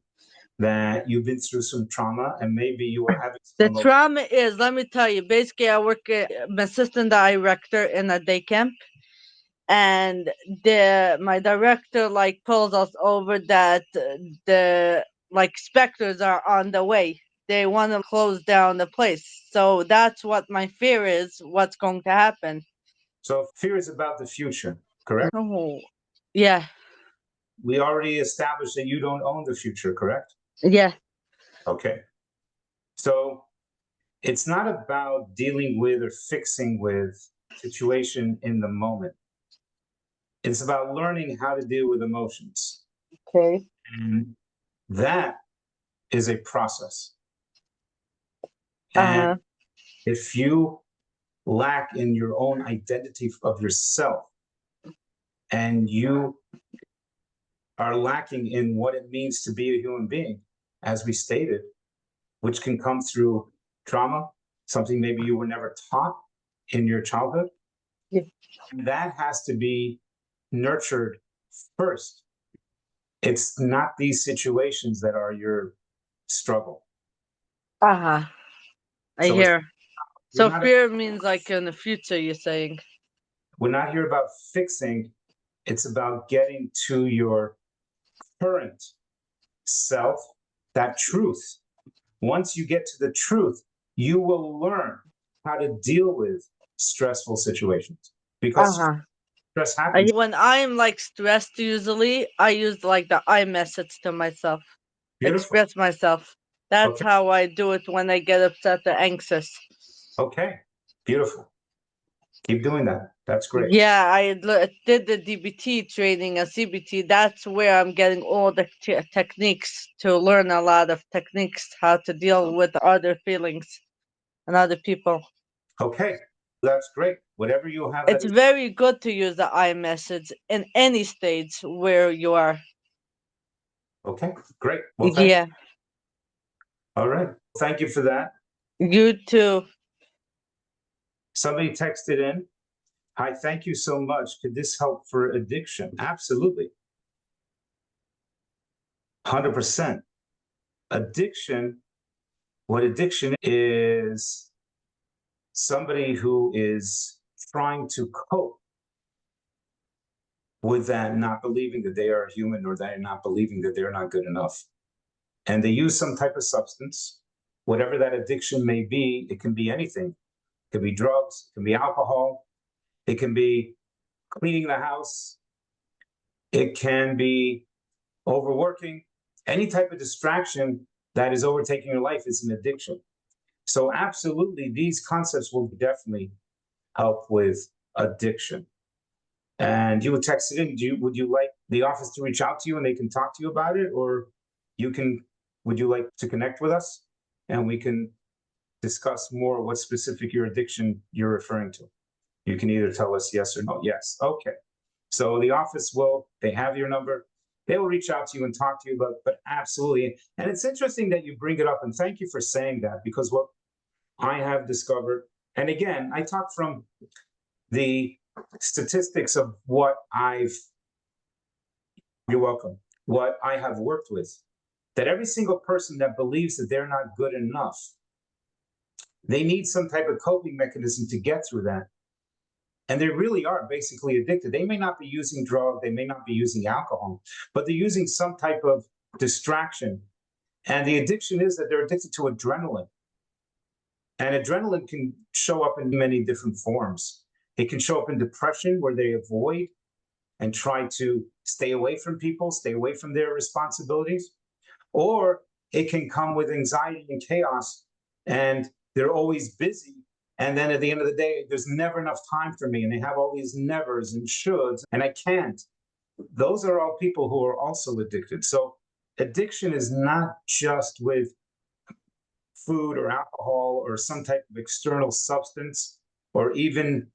that you've been through some trauma and maybe you are having The some trauma is, let me tell you, basically, I work I'm assistant director in a day camp, and my director like pulls us over that the like specters are on the way. They want to close down the place. So that's what my fear is. What's going to happen? So fear is about the future, correct? Oh, yeah, We already established that you don't own the future, correct? yeah. Okay. So it's not about dealing with or fixing with situation in the moment. It's about learning how to deal with emotions. Okay. And that is a process. Uh-huh. And if you lack in your own identity of yourself and you are lacking in what it means to be a human being, as we stated, which can come through trauma, something maybe you were never taught in your childhood, Yeah. that has to be nurtured first. It's not these situations that are your struggle. Uh-huh. I So it's hear. we're So not fear means like in the future, you're saying. we're not here about fixing. It's about getting to your current self, that truth. Once you get to the truth, you will learn how to deal with stressful situations because Uh-huh. stress happens. When I'm like stressed, usually I use like the I message to myself, Beautiful. express myself. That's Okay. how I do it when I get upset or anxious. Okay. Beautiful. Keep doing that. That's great. Yeah, did the DBT training and CBT. That's where I'm getting all the techniques to learn a lot of techniques how to deal with other feelings and other people. Okay. That's great. Whatever you have that It's is very good to use the I message in any stage where you are. okay. Great. Well, thank Yeah, All right. Thank you for that. you too. Somebody texted in. Hi, thank you so much. Could this help for addiction? Absolutely. 100%. Addiction, what addiction is somebody who is trying to cope with that, not believing that they are human or they're not believing that they're not good enough. And they use some type of substance, whatever that addiction may be. It can be anything. It can be drugs, it can be alcohol, it can be cleaning the house, it can be overworking. Any type of distraction that is overtaking your life is an addiction. So, absolutely, these concepts will definitely help with addiction. And you would text it in. Would you like the office to reach out to you and they can talk to you about it, or you can? Would you like to connect with us and we can discuss more what specific your addiction you're referring to? You can either tell us yes or no. Yes. Okay. So the office they have your number. They will reach out to you and talk to you but absolutely. And it's interesting that you bring it up. And thank you for saying that, because what I have discovered, and again, I talk from the statistics of you're welcome, what I have worked with, that every single person that believes that they're not good enough, they need some type of coping mechanism to get through that. And they really are basically addicted. They may not be using drugs, they may not be using alcohol, but they're using some type of distraction. And the addiction is that they're addicted to adrenaline. And adrenaline can show up in many different forms. It can show up in depression, where they avoid and try to stay away from people, stay away from their responsibilities. Or it can come with anxiety and chaos, and they're always busy. And then at the end of the day, there's never enough time for me. And they have all these nevers and shoulds, and I can't. Those are all people who are also addicted. So addiction is not just with food or alcohol or some type of external substance or even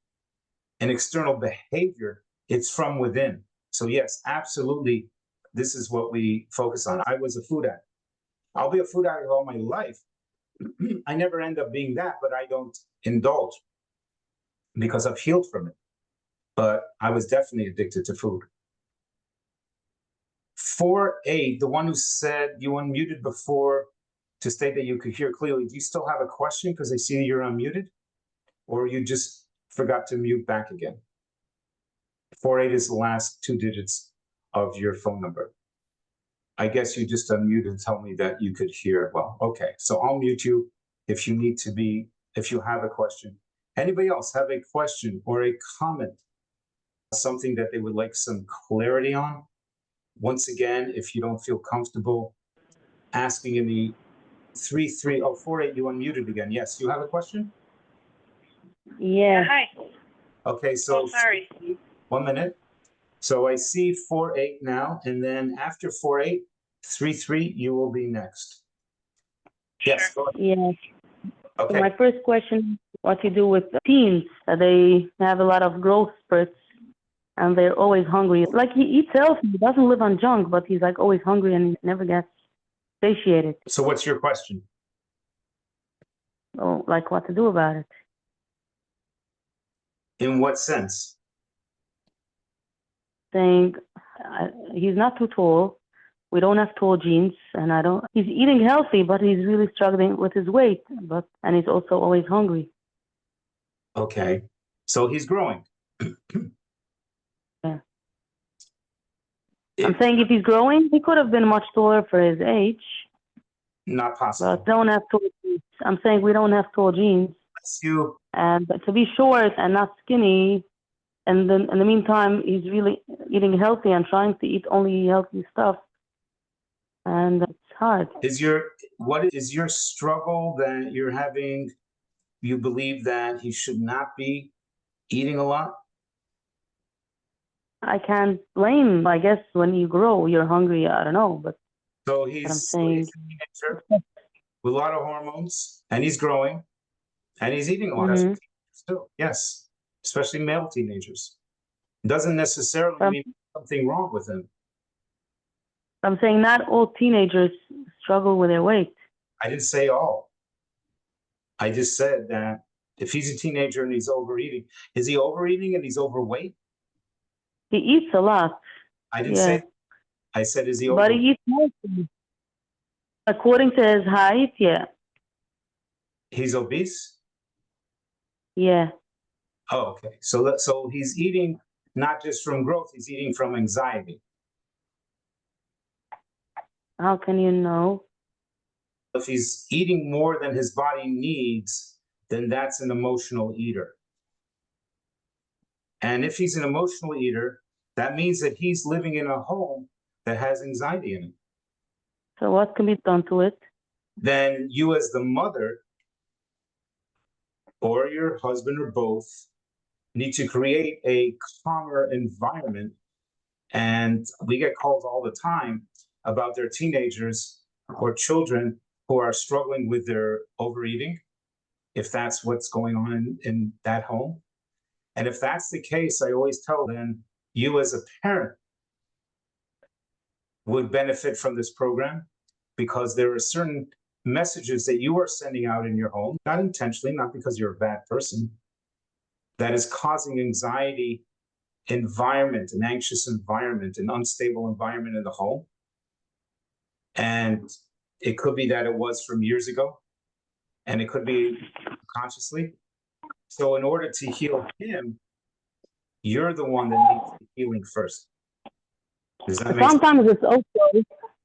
an external behavior. It's from within. So yes, absolutely, this is what we focus on. I was a food addict. I'll be a food addict all my life. I never end up being that, but I don't indulge because I've healed from it. But I was definitely addicted to food. 4-8, the one who said you unmuted before to state that you could hear clearly. Do you still have a question? Because I see you're unmuted, or you just forgot to mute back again. 4-8 is the last 2 digits of your phone number. I guess you just unmuted and tell me that you could hear well. Okay, so I'll mute you if you need to be, if you have a question. Anybody else have a question or a comment, something that they would like some clarity on? Once again, if you don't feel comfortable asking in the 4-8, you unmuted again. Yes, you have a question? Yeah. Hi. Okay, so Oh, sorry. 1 minute. So I see 4-8 now, and then after 4-8, 3-3, you will be next. Yes, Sure. go ahead. Yeah. So Okay. my first question, what you do with teens, they have a lot of growth spurts and they're always hungry. Like he eats healthy, he doesn't live on junk, but he's like always hungry and he never gets satiated. So what's your question? So like what to do about it? In what sense? Saying he's not too tall. We don't have tall genes, and he's eating healthy, but he's really struggling with his weight, and he's also always hungry. Okay. So he's growing. Yeah. I'm saying if he's growing, he could have been much taller for his age. Not possible. But don't have tall genes. I'm saying we don't have tall genes. You. And to be short and not skinny, and then in the meantime, he's really eating healthy and trying to eat only healthy stuff. And it's hard. What is your struggle that you're having? You believe that he should not be eating a lot? I can't blame. I guess when you grow, you're hungry. I don't know, but So he's a teenager with a lot of hormones, and he's growing, and he's eating a lot. That's what teenagers do. Yes, especially male teenagers. Doesn't necessarily mean something wrong with him. I'm saying not all teenagers struggle with their weight. I didn't say all. I just said that if he's a teenager and he's overeating, is he overeating and he's overweight? He eats a lot. I didn't say. I said, is he overweight? But he eats mostly. According to his height, yeah. He's obese? Yeah. Oh, okay. So he's eating not just from growth, he's eating from anxiety. How can you know? If he's eating more than his body needs, then that's an emotional eater. And if he's an emotional eater, that means that he's living in a home that has anxiety in it. So what can be done to it? Then you as the mother or your husband or both need to create a calmer environment. And we get calls all the time about their teenagers or children who are struggling with their overeating, if that's what's going on in that home. And if that's the case, I always tell them, you as a parent would benefit from this program because there are certain messages that you are sending out in your home, not intentionally, not because you're a bad person, that is causing anxiety environment, an anxious environment, an unstable environment in the home. And it could be that it was from years ago, and it could be consciously. So in order to heal him, you're the one that needs the healing first. Does that make sense? Sometimes it's also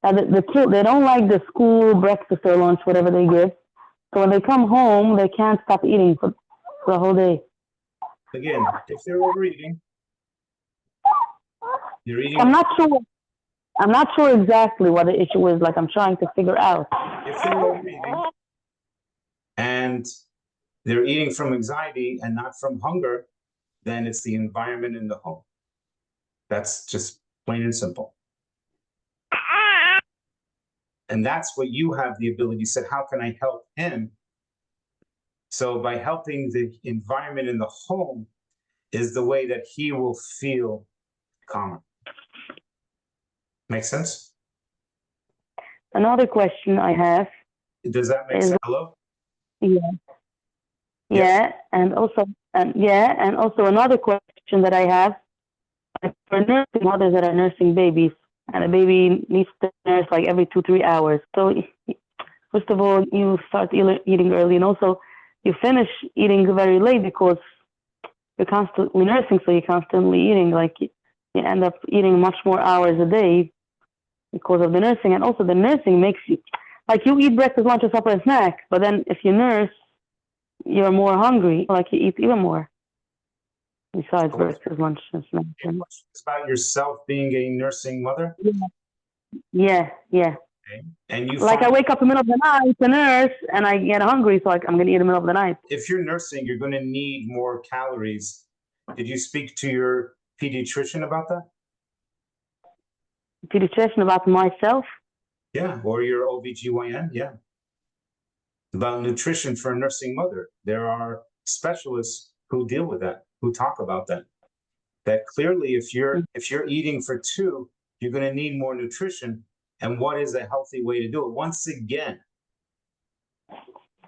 that the kids, they don't like the school breakfast or lunch, whatever they give. So when they come home, they can't stop eating for the whole day. Again, if they're overeating, you're eating. I'm not sure exactly what the issue is. Like I'm trying to figure out. If they're overeating and they're eating from anxiety and not from hunger, then it's the environment in the home. That's just plain and simple. And that's what you have the ability to say, how can I help him? So by helping the environment in the home is the way that he will feel calmer. Make sense? Another question I have Does that make is, sense? Hello? yeah, Yes. and also another question that I have, like for nursing mothers that are nursing babies, and a baby needs to nurse like every 2-3 hours. So first of all, you start eating early, and also you finish eating very late because you're constantly nursing, so you're constantly eating. Like you end up eating much more hours a day because of the nursing, and also the nursing makes you, like you eat breakfast, lunch, or supper, and snack, but then if you nurse, you're more hungry, like you eat even more besides breakfast, lunch, and snack. It's about yourself being a nursing mother. Yeah. Okay. And you Like I wake up in the middle of the night to nurse, and I get hungry, so I'm gonna eat in the middle of the night. if you're nursing, you're going to need more calories. Did you speak to your pediatrician about that? Pediatrician about myself. Yeah, or your OBGYN? Yeah. About nutrition for a nursing mother. There are specialists who deal with that, who talk about that. That clearly if you're eating for two, you're going to need more nutrition. And what is a healthy way to do it? Once again,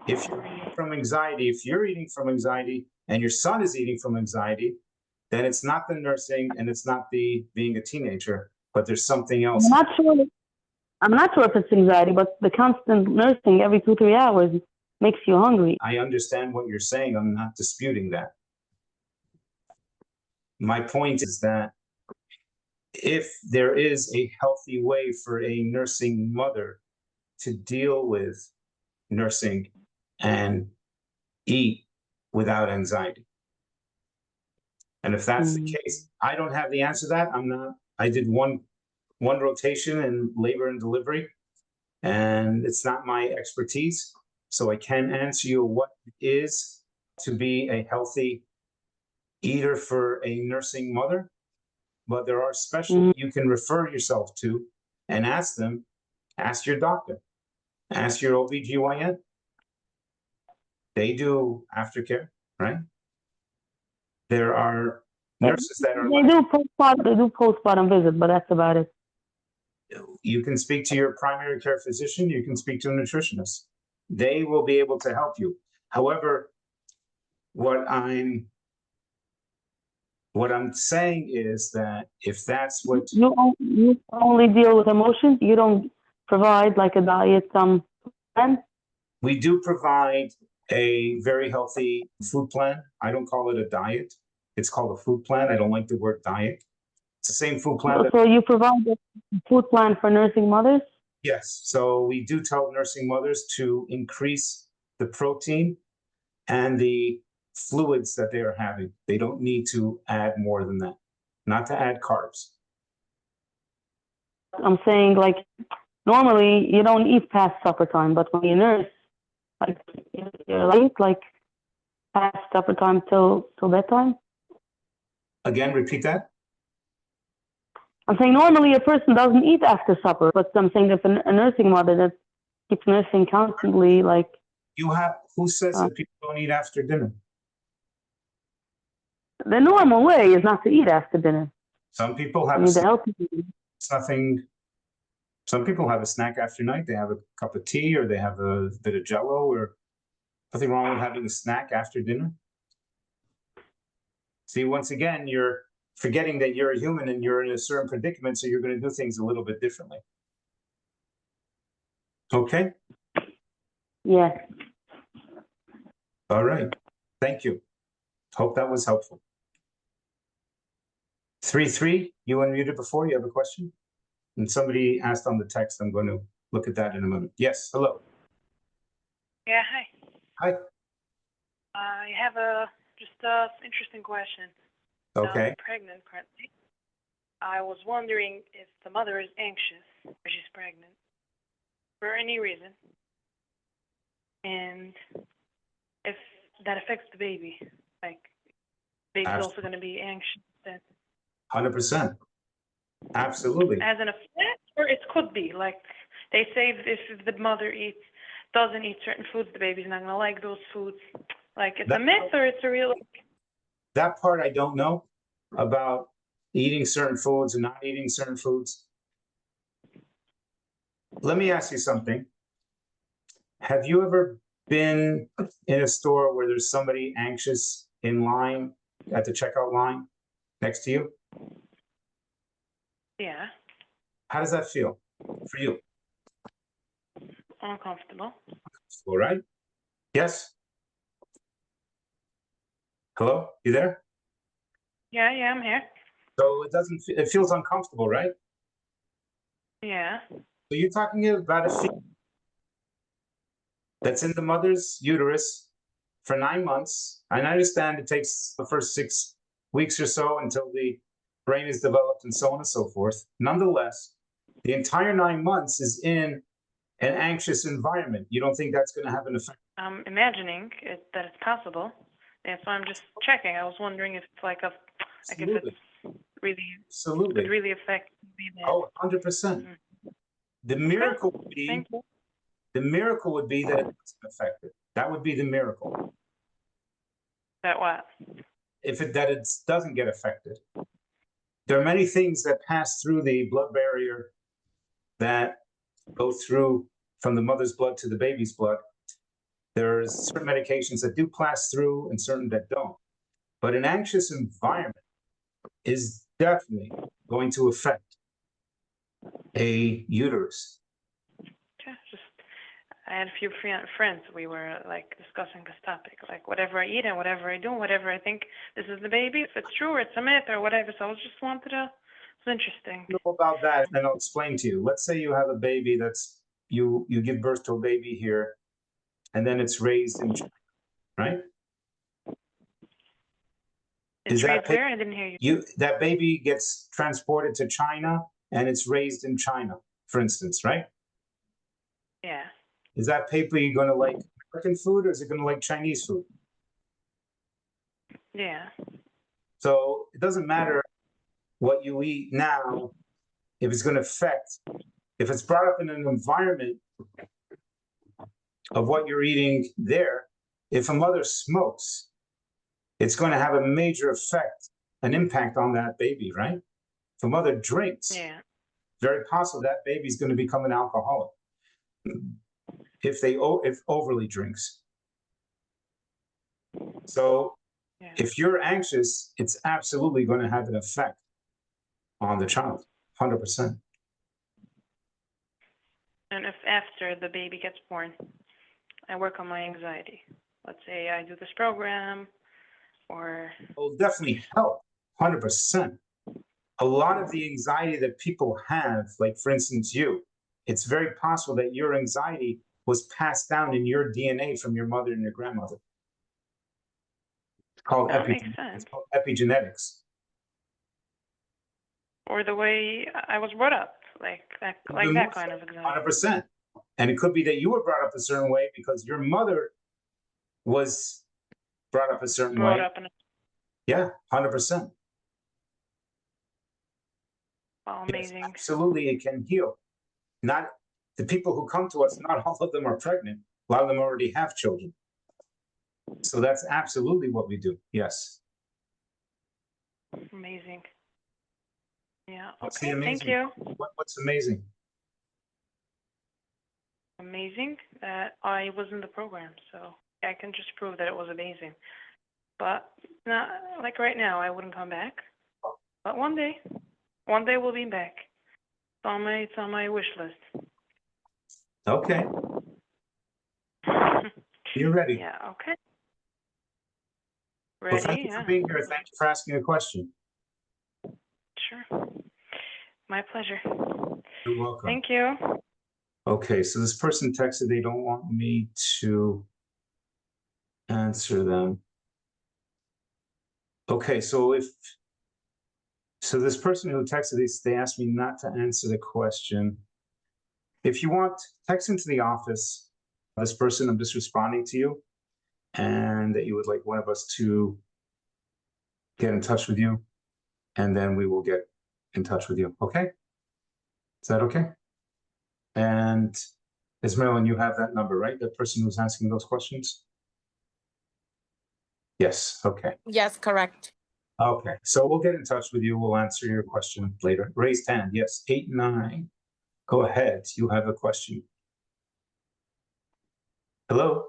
if you're eating from anxiety and your son is eating from anxiety, then it's not the nursing and it's not the being a teenager, but there's something else. I'm not sure if it's anxiety, but the constant nursing every 2-3 hours makes you hungry. I understand what you're saying. I'm not disputing that. My point is that if there is a healthy way for a nursing mother to deal with nursing and eat without anxiety. And if that's the case, I don't have the answer to that. I did one rotation in labor and delivery, and it's not my expertise. So I can answer you what it is to be a healthy eater for a nursing mother. But there are special you can refer yourself to and ask your doctor, ask your OBGYN. They do aftercare, right? There are nurses that are They do postpartum visit, but that's about it. You can speak to your primary care physician, you can speak to a nutritionist. They will be able to help you. However, what I'm saying is that if that's what you only deal with emotions, you don't provide like a diet plan. We do provide a very healthy food plan. I don't call it a diet. It's called a food plan. I don't like the word diet. It's the same food plan. So you provide a food plan for nursing mothers? Yes. So we do tell nursing mothers to increase the protein and the fluids that they are having. They don't need to add more than that, not to add carbs. I'm saying like normally you don't eat past supper time, but when you nurse, like you're late, like past supper time till bedtime. Again, repeat that. I'm saying normally a person doesn't eat after supper, but I'm saying if a nursing mother that keeps nursing constantly, like who says that people don't eat after dinner? The normal way is not to eat after dinner. Some people have Some people have a snack after night. They have a cup of tea or they have a bit of Jello, or nothing wrong with having a snack after dinner. See, once again, you're forgetting that you're a human and you're in a certain predicament, so you're going to do things a little bit differently. Okay? Yeah. All right. Thank you. Hope that was helpful. 3-3, you unmuted before. You have a question? And somebody asked on the text. I'm going to look at that in a moment. Yes, hello. Yeah, hi. Hi. I have just a interesting question. Okay. I'm pregnant currently. I was wondering if the mother is anxious or she's pregnant for any reason, and if that affects the baby, like baby's also going to be anxious. Then 100%. Absolutely. as an effect, or it could be like they say if the mother doesn't eat certain foods, the baby's not going to like those foods. Like it's a myth or it's a real. That part I don't know about eating certain foods and not eating certain foods. Let me ask you something. Have you ever been in a store where there's somebody anxious in line at the checkout line next to you? Yeah, How does that feel for you? uncomfortable. All right. Yes. Hello? You there? Yeah, I'm here. So it feels uncomfortable, right? Yeah, So you're talking about a feeling that's in the mother's uterus for 9 months. And I understand it takes the first 6 weeks or so until the brain is developed and so on and so forth. Nonetheless, the entire 9 months is in an anxious environment. You don't think that's going to have an effect? I'm imagining that it's possible. That's why I'm just checking. I was wondering if it's like if Absolutely. it's really Absolutely. could really affect the. Oh, 100%. The miracle would be Thank you. that it doesn't affect it. That would be the miracle. That what? That it doesn't get affected. There are many things that pass through the blood barrier that go through from the mother's blood to the baby's blood. There's certain medications that do pass through and certain that don't. But an anxious environment is definitely going to affect a uterus. Yeah, just I had a few friends. We were like discussing this topic, like whatever I eat and whatever I do, whatever I think this is the baby, if it's true or it's a myth or whatever. So I just wanted to. It's interesting. Know about that, and I'll explain to you. Let's say you have a baby you give birth to a baby here, and then it's raised in China, right? It's raised where? I didn't hear you. That baby gets transported to China and it's raised in China, for instance, right? Yeah. Is that baby going to like American food or is it going to like Chinese food? Yeah. So it doesn't matter what you eat now if it's going to affect, if it's brought up in an environment of what you're eating there. If a mother smokes, it's going to have a major effect, an impact on that baby, right? If a mother drinks, Yeah. very possible that baby's going to become an alcoholic if overly drinks. So Yeah. if you're anxious, it's absolutely going to have an effect on the child, 100%. And if after the baby gets born, I work on my anxiety. Let's say I do this program, or It'll definitely help, 100%. A lot of the anxiety that people have, like for instance, it's very possible that your anxiety was passed down in your DNA from your mother and your grandmother. It's called that makes sense. It's called epigenetics. Or the way I was brought up, like that kind of anxiety. 100%. And it could be that you were brought up a certain way because your mother was brought up a certain way. Yeah, 100%. Oh, amazing. Yes, absolutely, it can heal. Not the people who come to us, not all of them are pregnant. A lot of them already have children. So that's absolutely what we do. Yes. Amazing. Yeah. What's the Okay. amazing? Thank you. What's amazing? Amazing that I was in the program, so I can just prove that it was amazing. But not like right now, I wouldn't come back. But one day we'll be back. It's on my wish list. Okay. You're ready. Yeah. Okay. Well, Ready? thank you Yeah. for being here. Thank you for asking a question. Sure. My pleasure. You're welcome. Thank you. Okay, so this person texted they don't want me to answer them. Okay, so this person who texted this, they asked me not to answer the question. If you want, text into the office this person, I'm just responding to you, and that you would like one of us to get in touch with you, and then we will get in touch with you. Okay? Is that okay? And Ismail, you have that number, right? The person who's asking those questions? Yes. Okay. Yes, correct. Okay. So we'll get in touch with you. We'll answer your question later. Raised hand. Yes. 8-9. Go ahead. You have a question. Hello?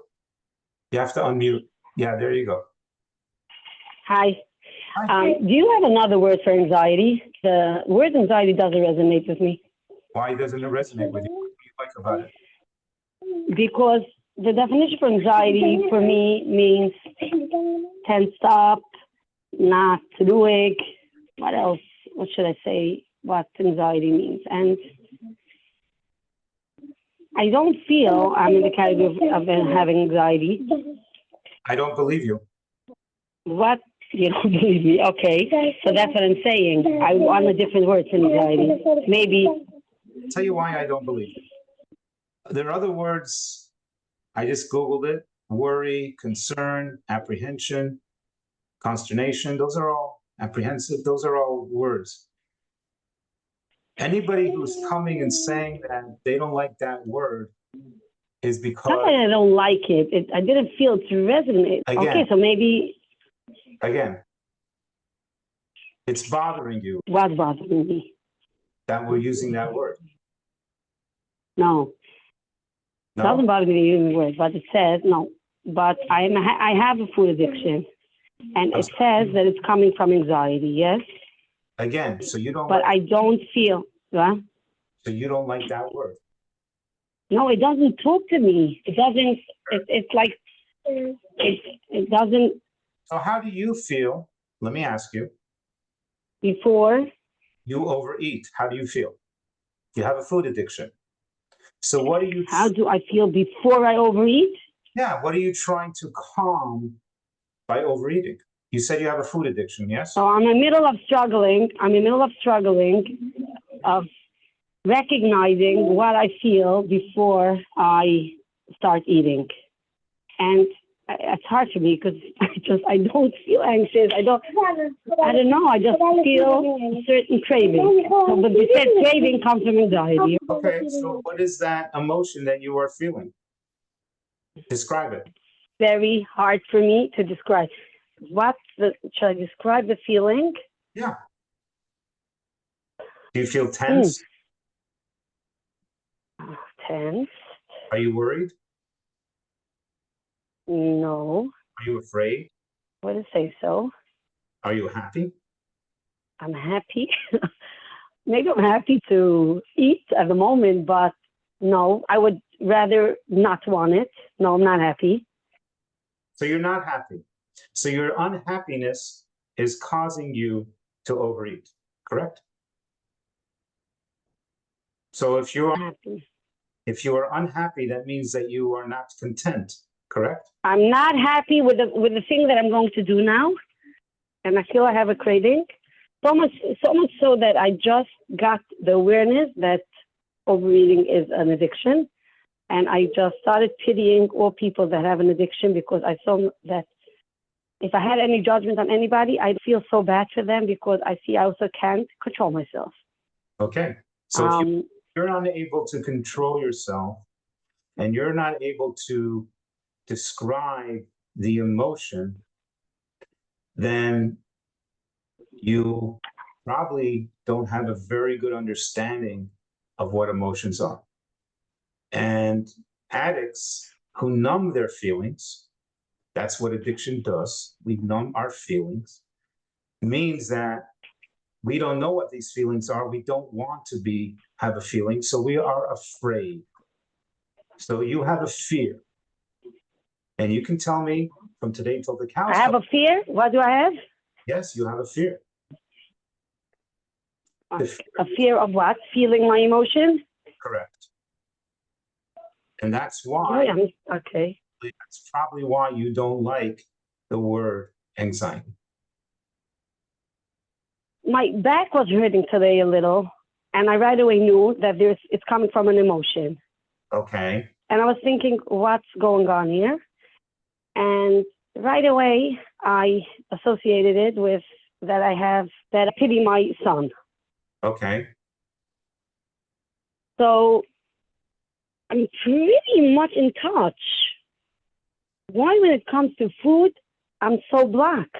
You have to unmute. Yeah, there you go. Hi. Hi. Do you have another word for anxiety? The word anxiety doesn't resonate with me Why doesn't it resonate with you? What do you like about it? because the definition for anxiety for me means tensed up, not doing. What else? What should I say? What anxiety means? And I don't feel I'm in the category of having anxiety. I don't believe you. What? You don't believe me? Okay. So that's what I'm saying. I want a different word for anxiety. Maybe. I'll tell you why I don't believe you. There are other words. I just Googled it. Worry, concern, apprehension, consternation. Those are all apprehensive. Those are all words. Anybody who's coming and saying that they don't like that word is Not because, that I don't like it. I didn't feel it to resonate. Again. Okay, so maybe again, it's bothering you what's bothering me? that we're using that word. No, it doesn't No? bother me to use the word, but it says no. But I have a food addiction, and it says that it's coming from anxiety. Yes, Again, so you don't but like, I don't feel. Huh? so you don't like that word. No, it doesn't talk to me. It doesn't. It's like it doesn't. So how do you feel? Let me ask you. Before You overeat. How do you feel? You have a food addiction. So what are you? how do I feel before I overeat? Yeah, what are you trying to calm by overeating? You said you have a food addiction, yes? So I'm in the middle of struggling. Of recognizing what I feel before I start eating. And it's hard for me because I don't feel anxious. I don't know. I just feel a certain craving. So, but you said craving comes from anxiety. Okay, so what is that emotion that you are feeling? Describe it. Very hard for me to describe. Should I describe the feeling? Yeah. Do you feel tense? Tense? Are you worried? No. Are you afraid? I wouldn't say so. Are you happy? I'm happy. Maybe I'm happy to eat at the moment, but no, I would rather not want it. No, I'm not happy. So you're not happy. So your unhappiness is causing you to overeat, correct? So if you are unhappy, that means that you are not content, correct? I'm not happy with the thing that I'm going to do now, and I feel I have a craving. So much so that I just got the awareness that overeating is an addiction, and I just started pitying all people that have an addiction because I saw that if I had any judgment on anybody, I'd feel so bad for them because I see I also can't control myself. Okay. So if you're unable to control yourself and you're not able to describe the emotion, then you probably don't have a very good understanding of what emotions are. And addicts who numb their feelings, that's what addiction does. We numb our feelings, means that we don't know what these feelings are. We don't want to have a feeling, so we are afraid. So you have a fear. And you can tell me from today till the cows I have a fear. What do I have? Yes, you have a fear. A fear of what? Feeling my emotions? Correct. And that's why, Okay. that's probably why you don't like the word anxiety. My back was hurting today a little, and I right away knew that it's coming from an emotion. Okay. And I was thinking, what's going on here? And right away, I associated it with that I pity my son. Okay. So I'm pretty much in touch. Why, when it comes to food, I'm so blocked?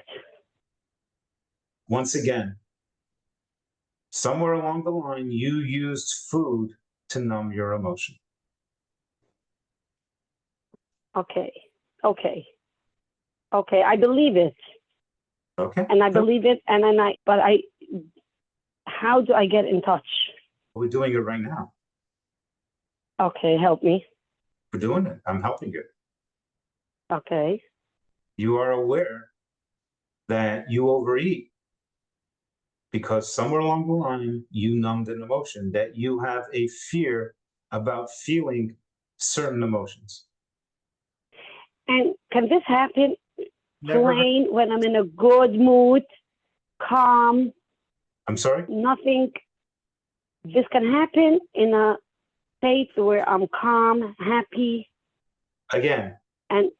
Once again, somewhere along the line, you used food to numb your emotion. Okay. I believe it. Okay. And I believe it. And then how do I get in touch? We're doing it right now. Okay, help me. We're doing it. I'm helping you. Okay. You are aware that you overeat because somewhere along the line, you numbed an emotion, that you have a fear about feeling certain emotions. And can this happen Never. plain when I'm in a good mood, calm, I'm sorry? nothing? This can happen in a state where I'm calm, happy, Again, and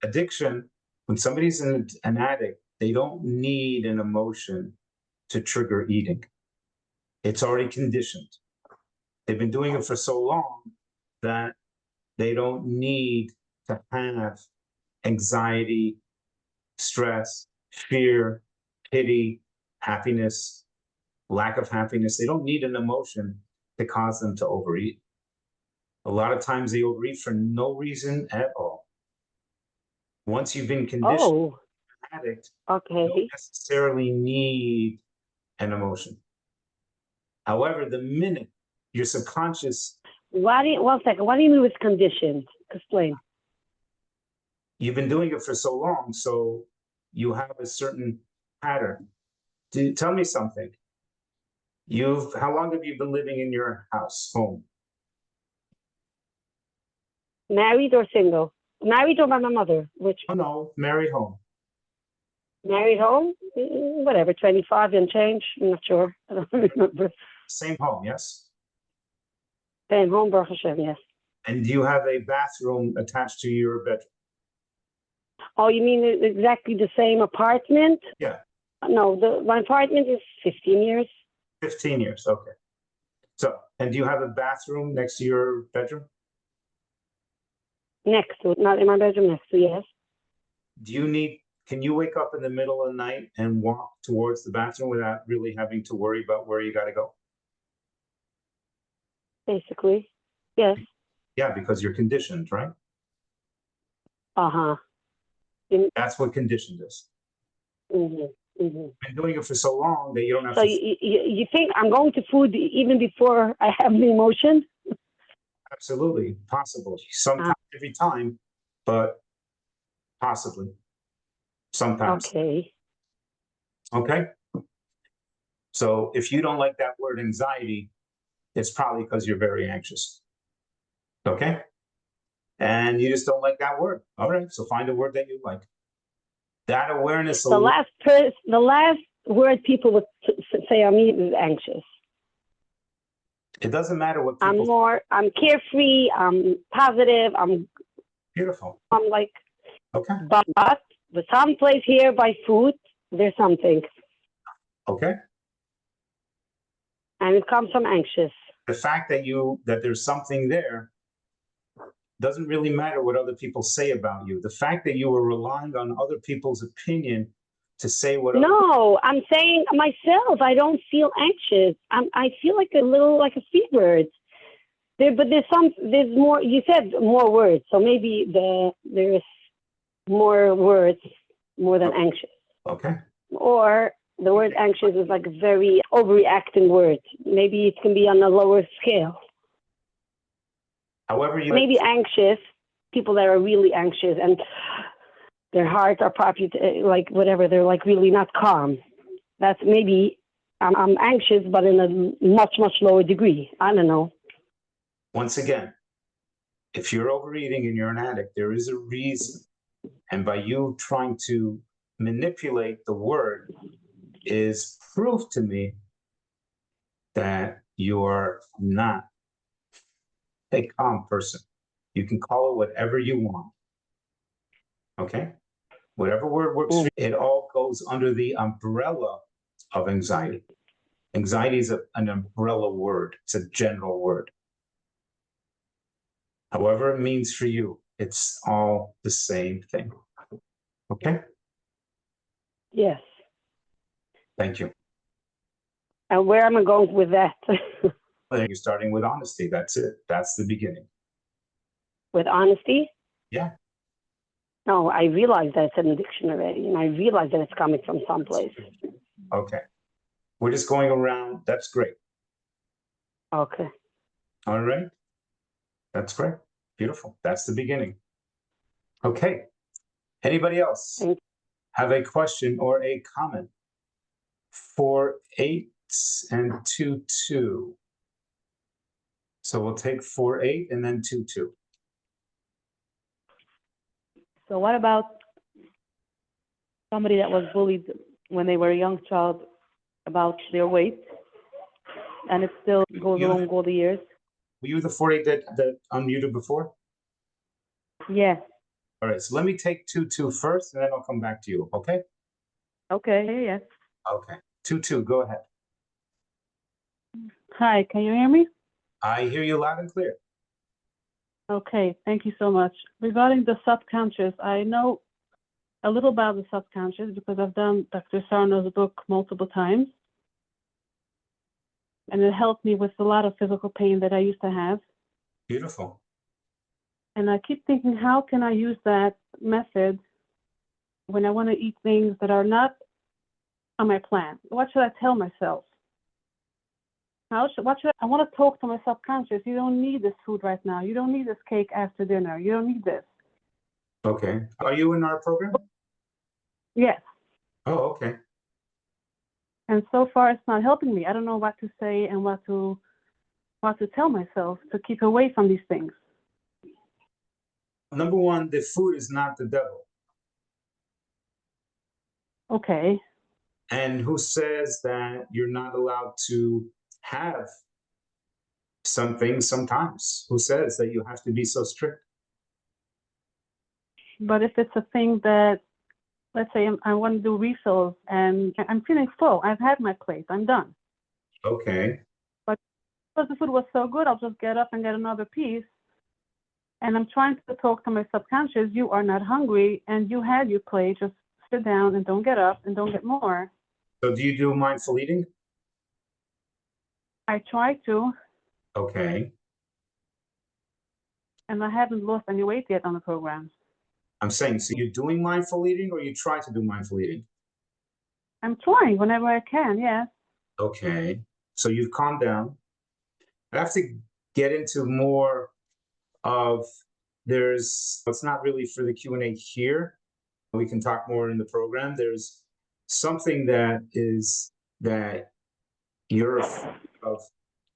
addiction, when somebody's an addict, they don't need an emotion to trigger eating. It's already conditioned. They've been doing it for so long that they don't need to have anxiety, stress, fear, pity, happiness, lack of happiness. They don't need an emotion to cause them to overeat. A lot of times they overeat for no reason at all. Once you've been conditioned an addict, you don't okay. necessarily need an emotion. However, the minute your subconscious, One second. What do you mean with conditioned? Explain. you've been doing it for so long, so you have a certain pattern. Tell me something. How long have you been living in your house, home? Married or single? Married or by my mother? Which? Oh no, married home. Married home? Whatever, 25 and change. I'm not sure. I don't remember. Same home, yes? Same home, Baruch Hashem, yes. And do you have a bathroom attached to your bedroom? Oh, you mean exactly the same apartment? Yeah. No, my apartment is 15 years. 15 years, okay. So, and do you have a bathroom next to your bedroom? Next to, not in my bedroom, next to, yes. Can you wake up in the middle of the night and walk towards the bathroom without really having to worry about where you got to go? Basically, yes. Yeah, because you're conditioned, right? Uh-huh. That's what conditioned is. Mm-hmm. Mm-hmm. Been doing it for so long that you don't have So to. you think I'm going to food even before I have the emotion? Absolutely, possible. Sometimes, every time, but possibly. Sometimes. Okay. Okay? So if you don't like that word anxiety, it's probably because you're very anxious. Okay? And you just don't like that word. All right, so find a word that you like. That awareness. The last word people would say on me is anxious. It doesn't matter what people. I'm carefree, I'm positive, Beautiful. I'm like, Okay. but someplace here by food, there's something. Okay. And it comes from anxious. The fact that there's something there doesn't really matter what other people say about you. The fact that you were relying on other people's opinion to say what. No, I'm saying myself, I don't feel anxious. I feel like a little like a seabird. But there's more. You said more words, so maybe there's more words more than anxious. Okay. Or the word anxious is like a very overreacting word. Maybe it can be on a lower scale. However, maybe anxious, people that are really anxious and their hearts are probably like whatever, they're like really not calm. That's maybe I'm anxious, but in a much, much lower degree. I don't know. Once again, if you're overeating and you're an addict, there is a reason. And by you trying to manipulate the word is proof to me that you're not a calm person. You can call it whatever you want. Okay? Whatever word works for you, it all goes under the umbrella of anxiety. Anxiety is an umbrella word. It's a general word. However it means for you, it's all the same thing. Okay? Yes. Thank you. And where am I going with that? You're starting with honesty. That's it. That's the beginning. With honesty? Yeah. No, I realize that's an addiction already, and I realize that it's coming from someplace. Okay. We're just going around. That's great. Okay. All right. That's great. Beautiful. That's the beginning. Okay. Anybody else Thank you. have a question or a comment for 8 and 2-2? So we'll take 4-8 and then 2-2. So what about somebody that was bullied when they were a young child about their weight, and it still goes along all the years? Were you the 4-8 that unmuted before? Yes. All right. So let me take 2-2 first, and then I'll come back to you. Okay? Okay. Yes. Okay. 2-2. Go ahead. Hi. Can you hear me? I hear you loud and clear. Okay. Thank you so much. Regarding the subconscious, I know a little about the subconscious because I've done Dr. Sarno's book multiple times. And it helped me with a lot of physical pain that I used to have. Beautiful. And I keep thinking, how can I use that method when I want to eat things that are not on my plan? What should I tell myself? I want to talk to my subconscious. You don't need this food right now. You don't need this cake after dinner. You don't need this. Okay. Are you in our program? Yes. Oh, okay. And so far, it's not helping me. I don't know what to say and what to tell myself to keep away from these things. Number one, the food is not the devil. Okay. And who says that you're not allowed to have some things sometimes? Who says that you have to be so strict? But if it's a thing that, let's say I want to do refills and I'm feeling full, I've had my plate, I'm done. Okay. But because the food was so good, I'll just get up and get another piece. And I'm trying to talk to my subconscious, you are not hungry and you had your plate, just sit down and don't get up and don't get more. So do you do mindful eating? I try to, Okay. and I haven't lost any weight yet on the program. I'm saying, so you're doing mindful eating or you try to do mindful eating? I'm trying whenever I can, yes. Okay. So you've calmed down. I have to get into more of it's not really for the Q&A here. We can talk more in the program. There's something that you're afraid of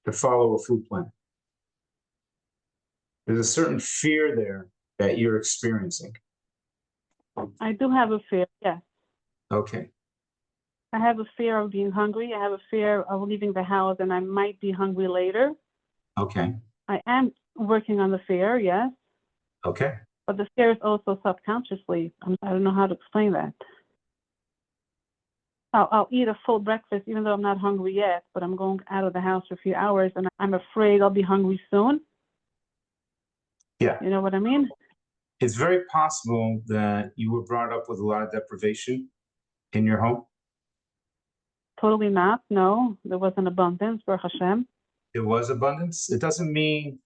to follow a food plan. There's a certain fear there that you're experiencing. I do have a fear, yes. Okay. I have a fear of being hungry. I have a fear of leaving the house and I might be hungry later. Okay. I am working on the fear, yes. Okay. But the fear is also subconsciously. I don't know how to explain that. I'll eat a full breakfast even though I'm not hungry yet, but I'm going out of the house for a few hours and I'm afraid I'll be hungry soon. Yeah. You know what I mean? It's very possible that you were brought up with a lot of deprivation in your home. Totally not. No, there was an abundance, Baruch Hashem. There was abundance. It doesn't mean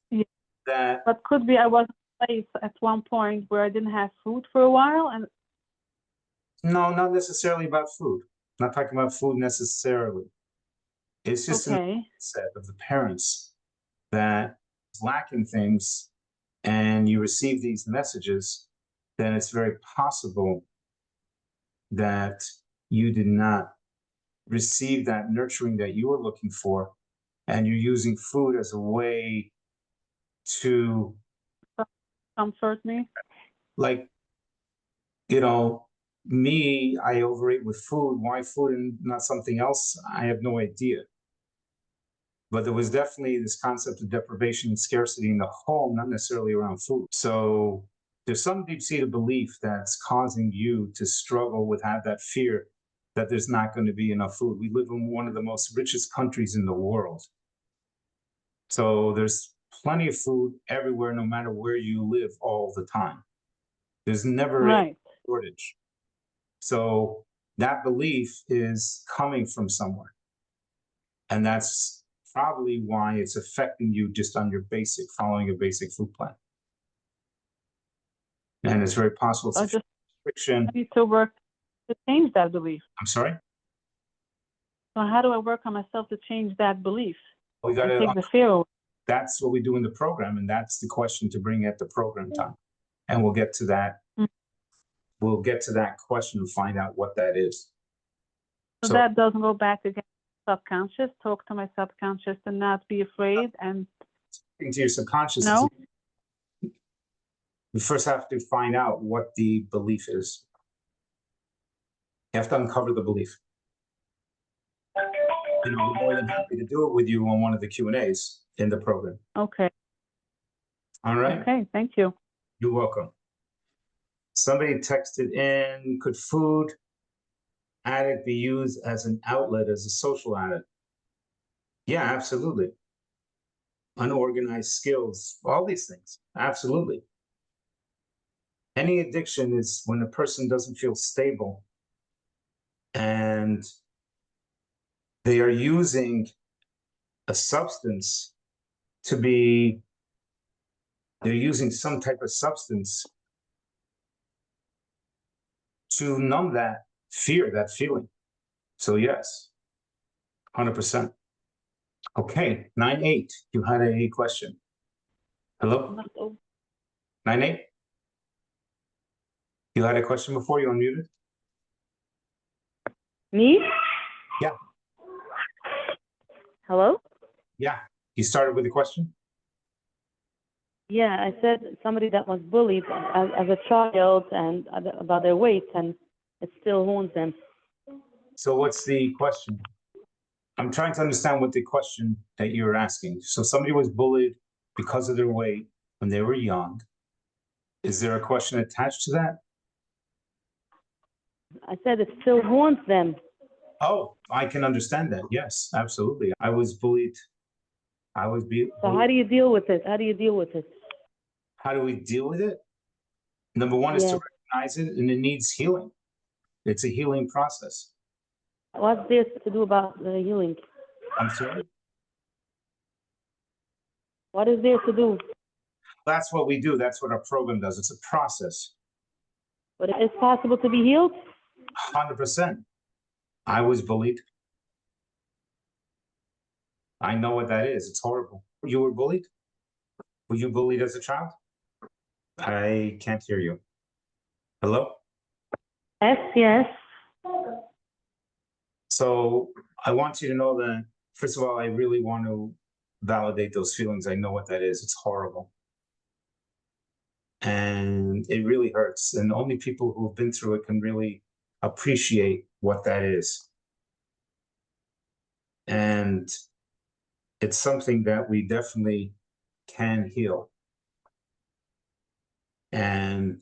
that. But could be I was in a place at one point where I didn't have food for a while. And No, not necessarily about food. Not talking about food necessarily. It's just an mindset of the parents that is lacking things and you receive these messages, then it's very possible that you did not receive that nurturing that you were looking for, and you're using food as a way to comfort me. Like, me, I overeat with food. Why food and not something else? I have no idea. But there was definitely this concept of deprivation and scarcity in the home, not necessarily around food. So there's some deep-seated belief that's causing you to struggle with have that fear that there's not going to be enough food. We live in one of the most richest countries in the world. So there's plenty of food everywhere, no matter where you live, all the time. There's never Right. a shortage. So that belief is coming from somewhere. And that's probably why it's affecting you just on your following a basic food plan. And it's very possible it's I a just restriction. need to work to change that belief. I'm sorry? So how do I work on myself to change that belief? We got And take to, the fear away. that's what we do in the program. And that's the question to bring at the program time. And we'll get to that. We'll get to that question and find out what that is. So that doesn't go back against subconscious. Talk to my subconscious and not be afraid. And into your subconscious. no, You first have to find out what the belief is. You have to uncover the belief. We're more than happy to do it with you on one of the Q&As in the program. okay, All right. okay, thank you. You're welcome. Somebody texted in, could food addict be used as an outlet, as a social addict? Yeah, absolutely. Unorganized skills, all these things, absolutely. Any addiction is when a person doesn't feel stable and they are using a substance they're using some type of substance to numb that fear, that feeling. So yes, 100%. Okay, 9-8, you had a question. Hello? 9-8? You had a question before you unmuted? Me? Yeah. Hello? Yeah, you started with a question? Yeah, I said somebody that was bullied as a child and about their weight, and it still haunts them. So what's the question? I'm trying to understand what the question that you're asking. So somebody was bullied because of their weight when they were young. Is there a question attached to that? I said it still haunts them. Oh, I can understand that. Yes, absolutely. I was bullied. So how do you deal with it? How do you deal with it? How do we deal with it? Number one is to recognize it, and it needs healing. It's a healing process. What's there to do about the healing? I'm sorry? What is there to do? That's what we do. That's what our program does. It's a process. But it's possible to be healed? 100%. I was bullied. I know what that is. It's horrible. You were bullied? Were you bullied as a child? I can't hear you. Hello? Yes, yes. So I want you to know that, first of all, I really want to validate those feelings. I know what that is. It's horrible. And it really hurts. And only people who've been through it can really appreciate what that is. And it's something that we definitely can heal. And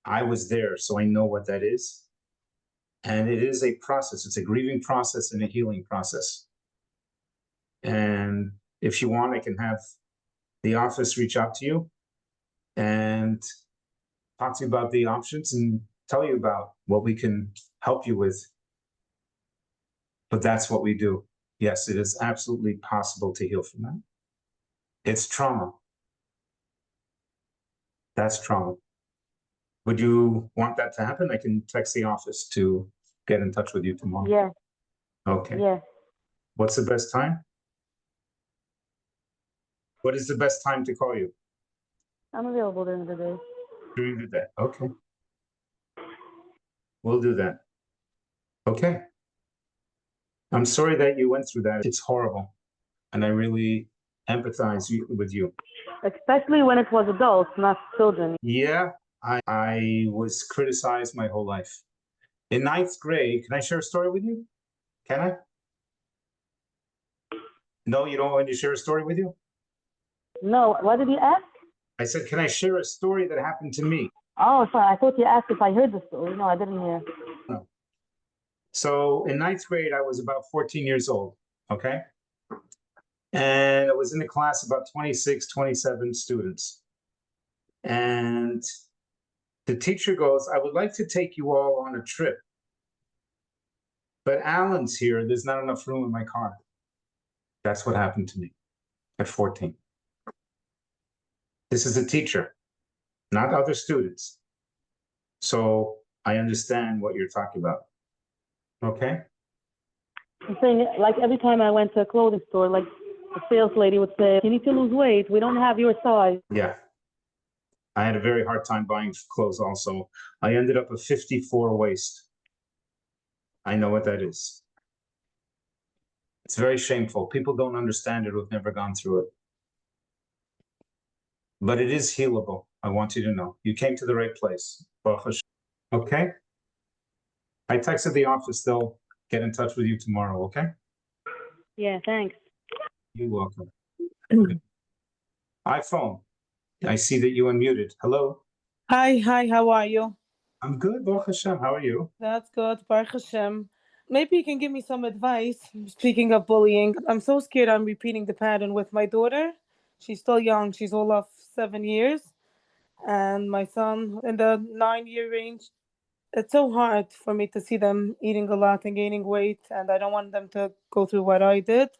I was there, so I know what that is. And it is a process. It's a grieving process and a healing process. And if you want, I can have the office reach out to you and talk to you about the options and tell you about what we can help you with. But that's what we do. Yes, it is absolutely possible to heal from that. It's trauma. That's trauma. Would you want that to happen? I can text the office to get in touch with you tomorrow. Yeah. Okay. Yeah. What's the best time? What is the best time to call you? I'm available during the day. During the day. Okay. We'll do that. Okay. I'm sorry that you went through that. It's horrible. And I really empathize with you. Especially when it was adults, not children. Yeah, I was criticized my whole life. In 9th grade, can I share a story with you? Can I? No, you don't want me to share a story with you? No, what did he ask? I said, can I share a story that happened to me? Oh, sorry. I thought you asked if I heard the story. No, I didn't hear. No. So in ninth grade, I was about 14 years old, okay? And I was in a class about 26, 27 students. And the teacher goes, I would like to take you all on a trip. But Alan's here. There's not enough room in my car. That's what happened to me at 14. This is a teacher, not other students. So I understand what you're talking about. Okay? I'm saying, like, every time I went to a clothing store, like, the sales lady would say, you need to lose weight. We don't have your size. Yeah. I had a very hard time buying clothes also. I ended up a 54 waist. I know what that is. It's very shameful. People don't understand it who've never gone through it. But it is healable. I want you to know. You came to the right place. Baruch Hashem. Okay? I texted the office. They'll get in touch with you tomorrow, okay? Yeah, thanks. You're welcome. iPhone. I see that you unmuted. Hello? Hi, how are you? I'm good, Baruch Hashem. How are you? That's good, Baruch Hashem. Maybe you can give me some advice. Speaking of bullying, I'm so scared I'm repeating the pattern with my daughter. She's still young. She's all of 7 years. And my son in the 9-year range. It's so hard for me to see them eating a lot and gaining weight. And I don't want them to go through what I did.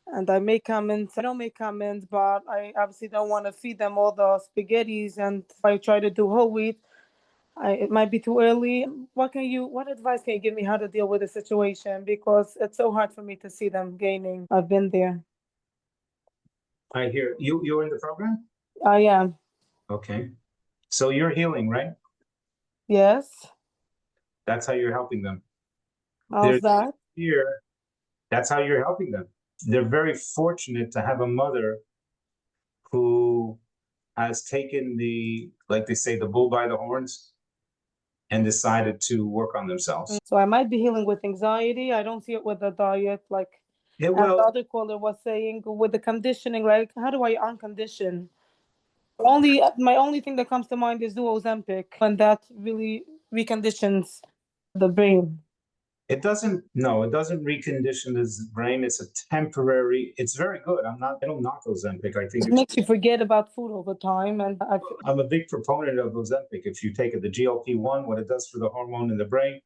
And I make comments. I don't make comments, but I obviously don't want to feed them all the spaghettis. And if I try to do whole wheat, it might be too early. What advice can you give me how to deal with the situation? Because it's so hard for me to see them gaining. I've been there. I hear you. You're in the program? I am. Okay. So you're healing, right? Yes. That's how you're helping them. How's that? Here, that's how you're helping them. They're very fortunate to have a mother who has taken the, like they say, the bull by the horns and decided to work on themselves. So I might be healing with anxiety. I don't see it with the diet. Like, Yeah, as the well, other caller was saying, with the conditioning, like, how do I uncondition? My only thing that comes to mind is do Ozempic, and that really reconditions the brain. it doesn't recondition the brain. It's a temporary, it's very good. I don't knock Ozempic. I think It makes you forget about food all the time. And I'm a big proponent of Ozempic. If you take it, the GLP-1, what it does for the hormone in the brain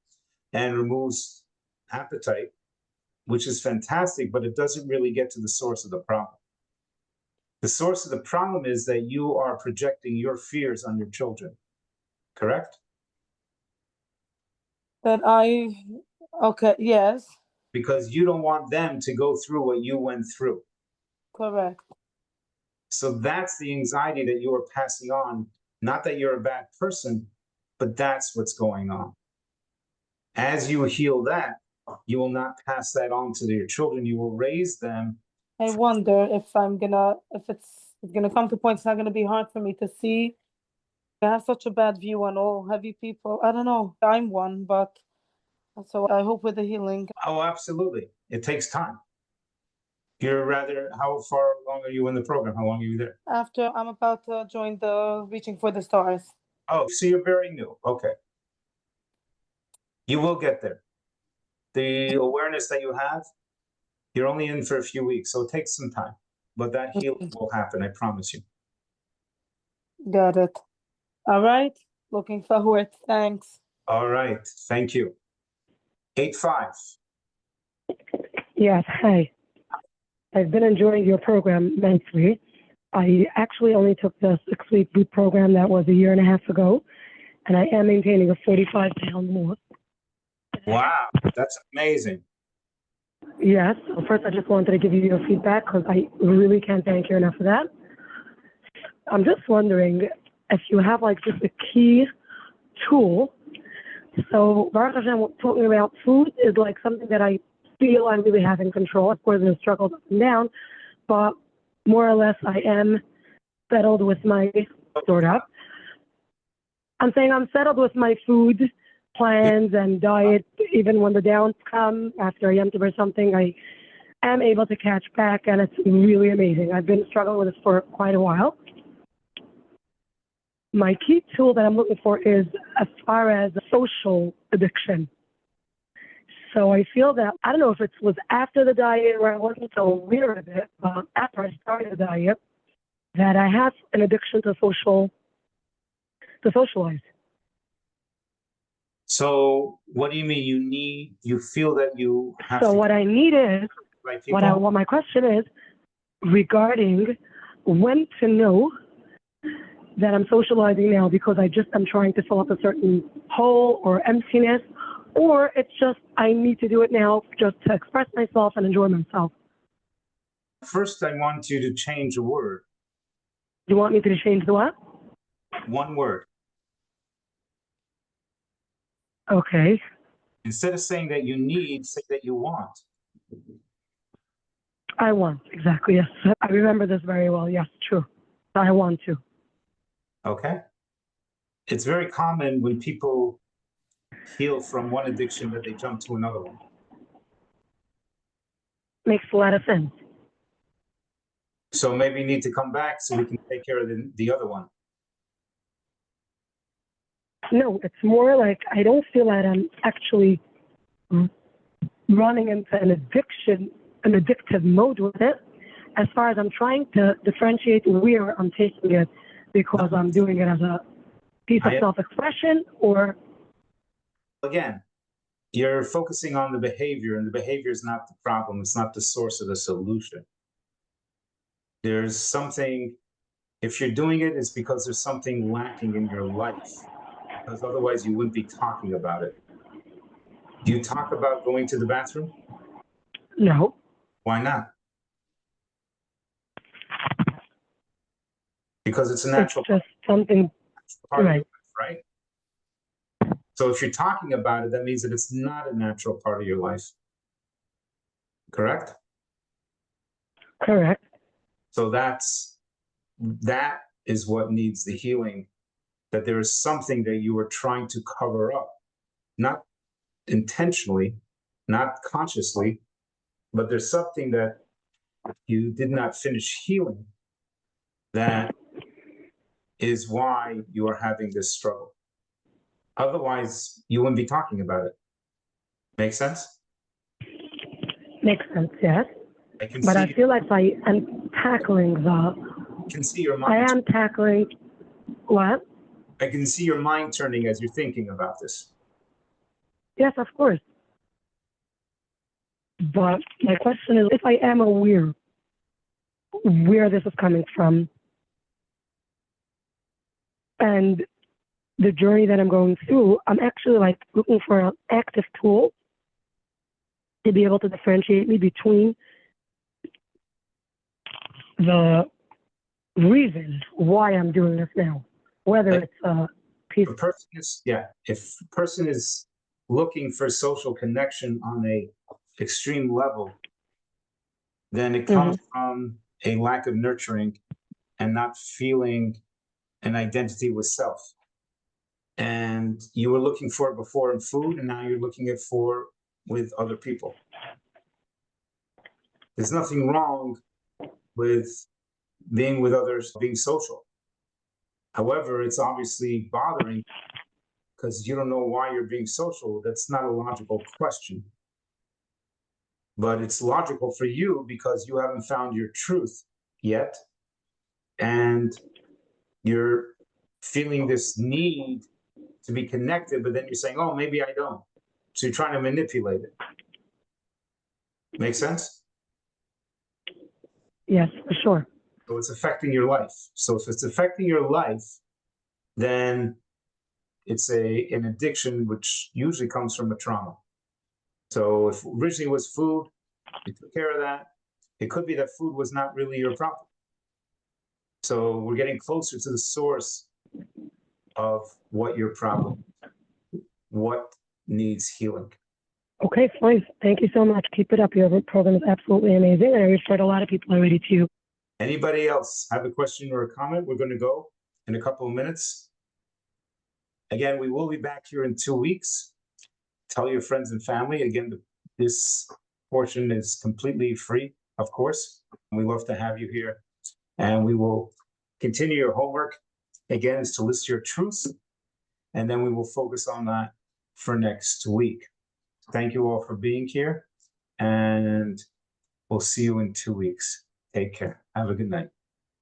and removes appetite, which is fantastic, but it doesn't really get to the source of the problem. The source of the problem is that you are projecting your fears on your children, correct? Okay, yes, Because you don't want them to go through what you went through. correct. So that's the anxiety that you are passing on. Not that you're a bad person, but that's what's going on. As you heal that, you will not pass that on to your children. You will raise them. I wonder if it's gonna come to a point it's not gonna be hard for me to see. I have such a bad view on all heavy people. I don't know. I'm one, but so I hope with the healing. Oh, absolutely. It takes time. How far along are you in the program? How long are you there? After I'm about to join the Reaching for the Stars. Oh, so you're very new. Okay. You will get there. The awareness that you have, you're only in for a few weeks, so it takes some time. But that healing will happen, I promise you. Got it. All right. Looking forward. Thanks. All right. Thank you. 85. Yes, hi. I've been enjoying your program immensely. I actually only took the 6-week boot program that was a year and a half ago, and I am maintaining a 45-pound more. Wow, that's amazing. Yes, so first I just wanted to give you your feedback because I really can't thank you enough for that. I'm just wondering if you have like just a key tool. So Baruch Hashem talking about food is like something that I feel I really have in control. Of course, there's struggles up and down, but more or less I am settled with my sort of. I'm saying I'm settled with my food plans and diet. Even when the downs come after I enter or something, I am able to catch back, and it's really amazing. I've been struggling with this for quite a while. My key tool that I'm looking for is as far as social addiction. So I feel that, I don't know if it was after the diet where I wasn't so aware of it, but after I started the diet, that I have an addiction to socialize. So what do you mean you feel that you have So to what I need is, like people? what my question is regarding when to know that I'm socializing now because I'm trying to fill up a certain hole or emptiness, or it's just I need to do it now just to express myself and enjoy myself. First, I want you to change a word. You want me to change the what? One word. Okay. Instead of saying that you need, say that you want. I want, exactly, yes. I remember this very well. Yes, true. I want to. Okay? It's very common when people heal from one addiction that they jump to another one. Makes a lot of sense. So maybe you need to come back so we can take care of the other one. No, it's more like I don't feel that I'm actually running into an addictive mode with it. As far as I'm trying to differentiate where I'm taking it because I'm doing it as a piece of self-expression or... Again, you're focusing on the behavior, and the behavior is not the problem. It's not the source of the solution. There's something, if you're doing it, it's because there's something lacking in your life, because otherwise you wouldn't be talking about it. Do you talk about going to the bathroom? No. Why not? Because it's a natural It's just something, part right. of your life, right? So if you're talking about it, that means that it's not a natural part of your life. Correct? Correct. So that is what needs the healing, that there is something that you were trying to cover up, not intentionally, not consciously, but there's something that you did not finish healing. That is why you are having this struggle. Otherwise, you wouldn't be talking about it. Make sense? Makes sense, yes. But I feel like I am tackling I can see your mind. I am tackling what? I can see your mind turning as you're thinking about this. Yes, of course. But my question is, if I am aware where this is coming from and the journey that I'm going through, I'm actually like looking for an active tool to be able to differentiate me between the reason why I'm doing this now, whether it's a piece. If a person is looking for social connection on a extreme level, then it comes from a lack of nurturing and not feeling an identity with self. And you were looking for it before in food, and now you're looking for with other people. There's nothing wrong with being with others, being social. However, it's obviously bothering because you don't know why you're being social. That's not a logical question. But it's logical for you because you haven't found your truth yet. And you're feeling this need to be connected, but then you're saying, oh, maybe I don't. So you're trying to manipulate it. Make sense? Yes, for sure. So it's affecting your life. So if it's affecting your life, then it's an addiction, which usually comes from a trauma. So if originally it was food, you took care of that. It could be that food was not really your problem. So we're getting closer to the source of what your problem is, what needs healing. Okay, fine. Thank you so much. Keep it up. Your program is absolutely amazing. And I referred a lot of people already to you. Anybody else have a question or a comment? We're going to go in a couple of minutes. Again, we will be back here in 2 weeks. Tell your friends and family. Again, this portion is completely free, of course. We love to have you here. And we will continue your homework. Again, is to list your truths. And then we will focus on that for next week. Thank you all for being here. And we'll see you in 2 weeks. Take care. Have a good night.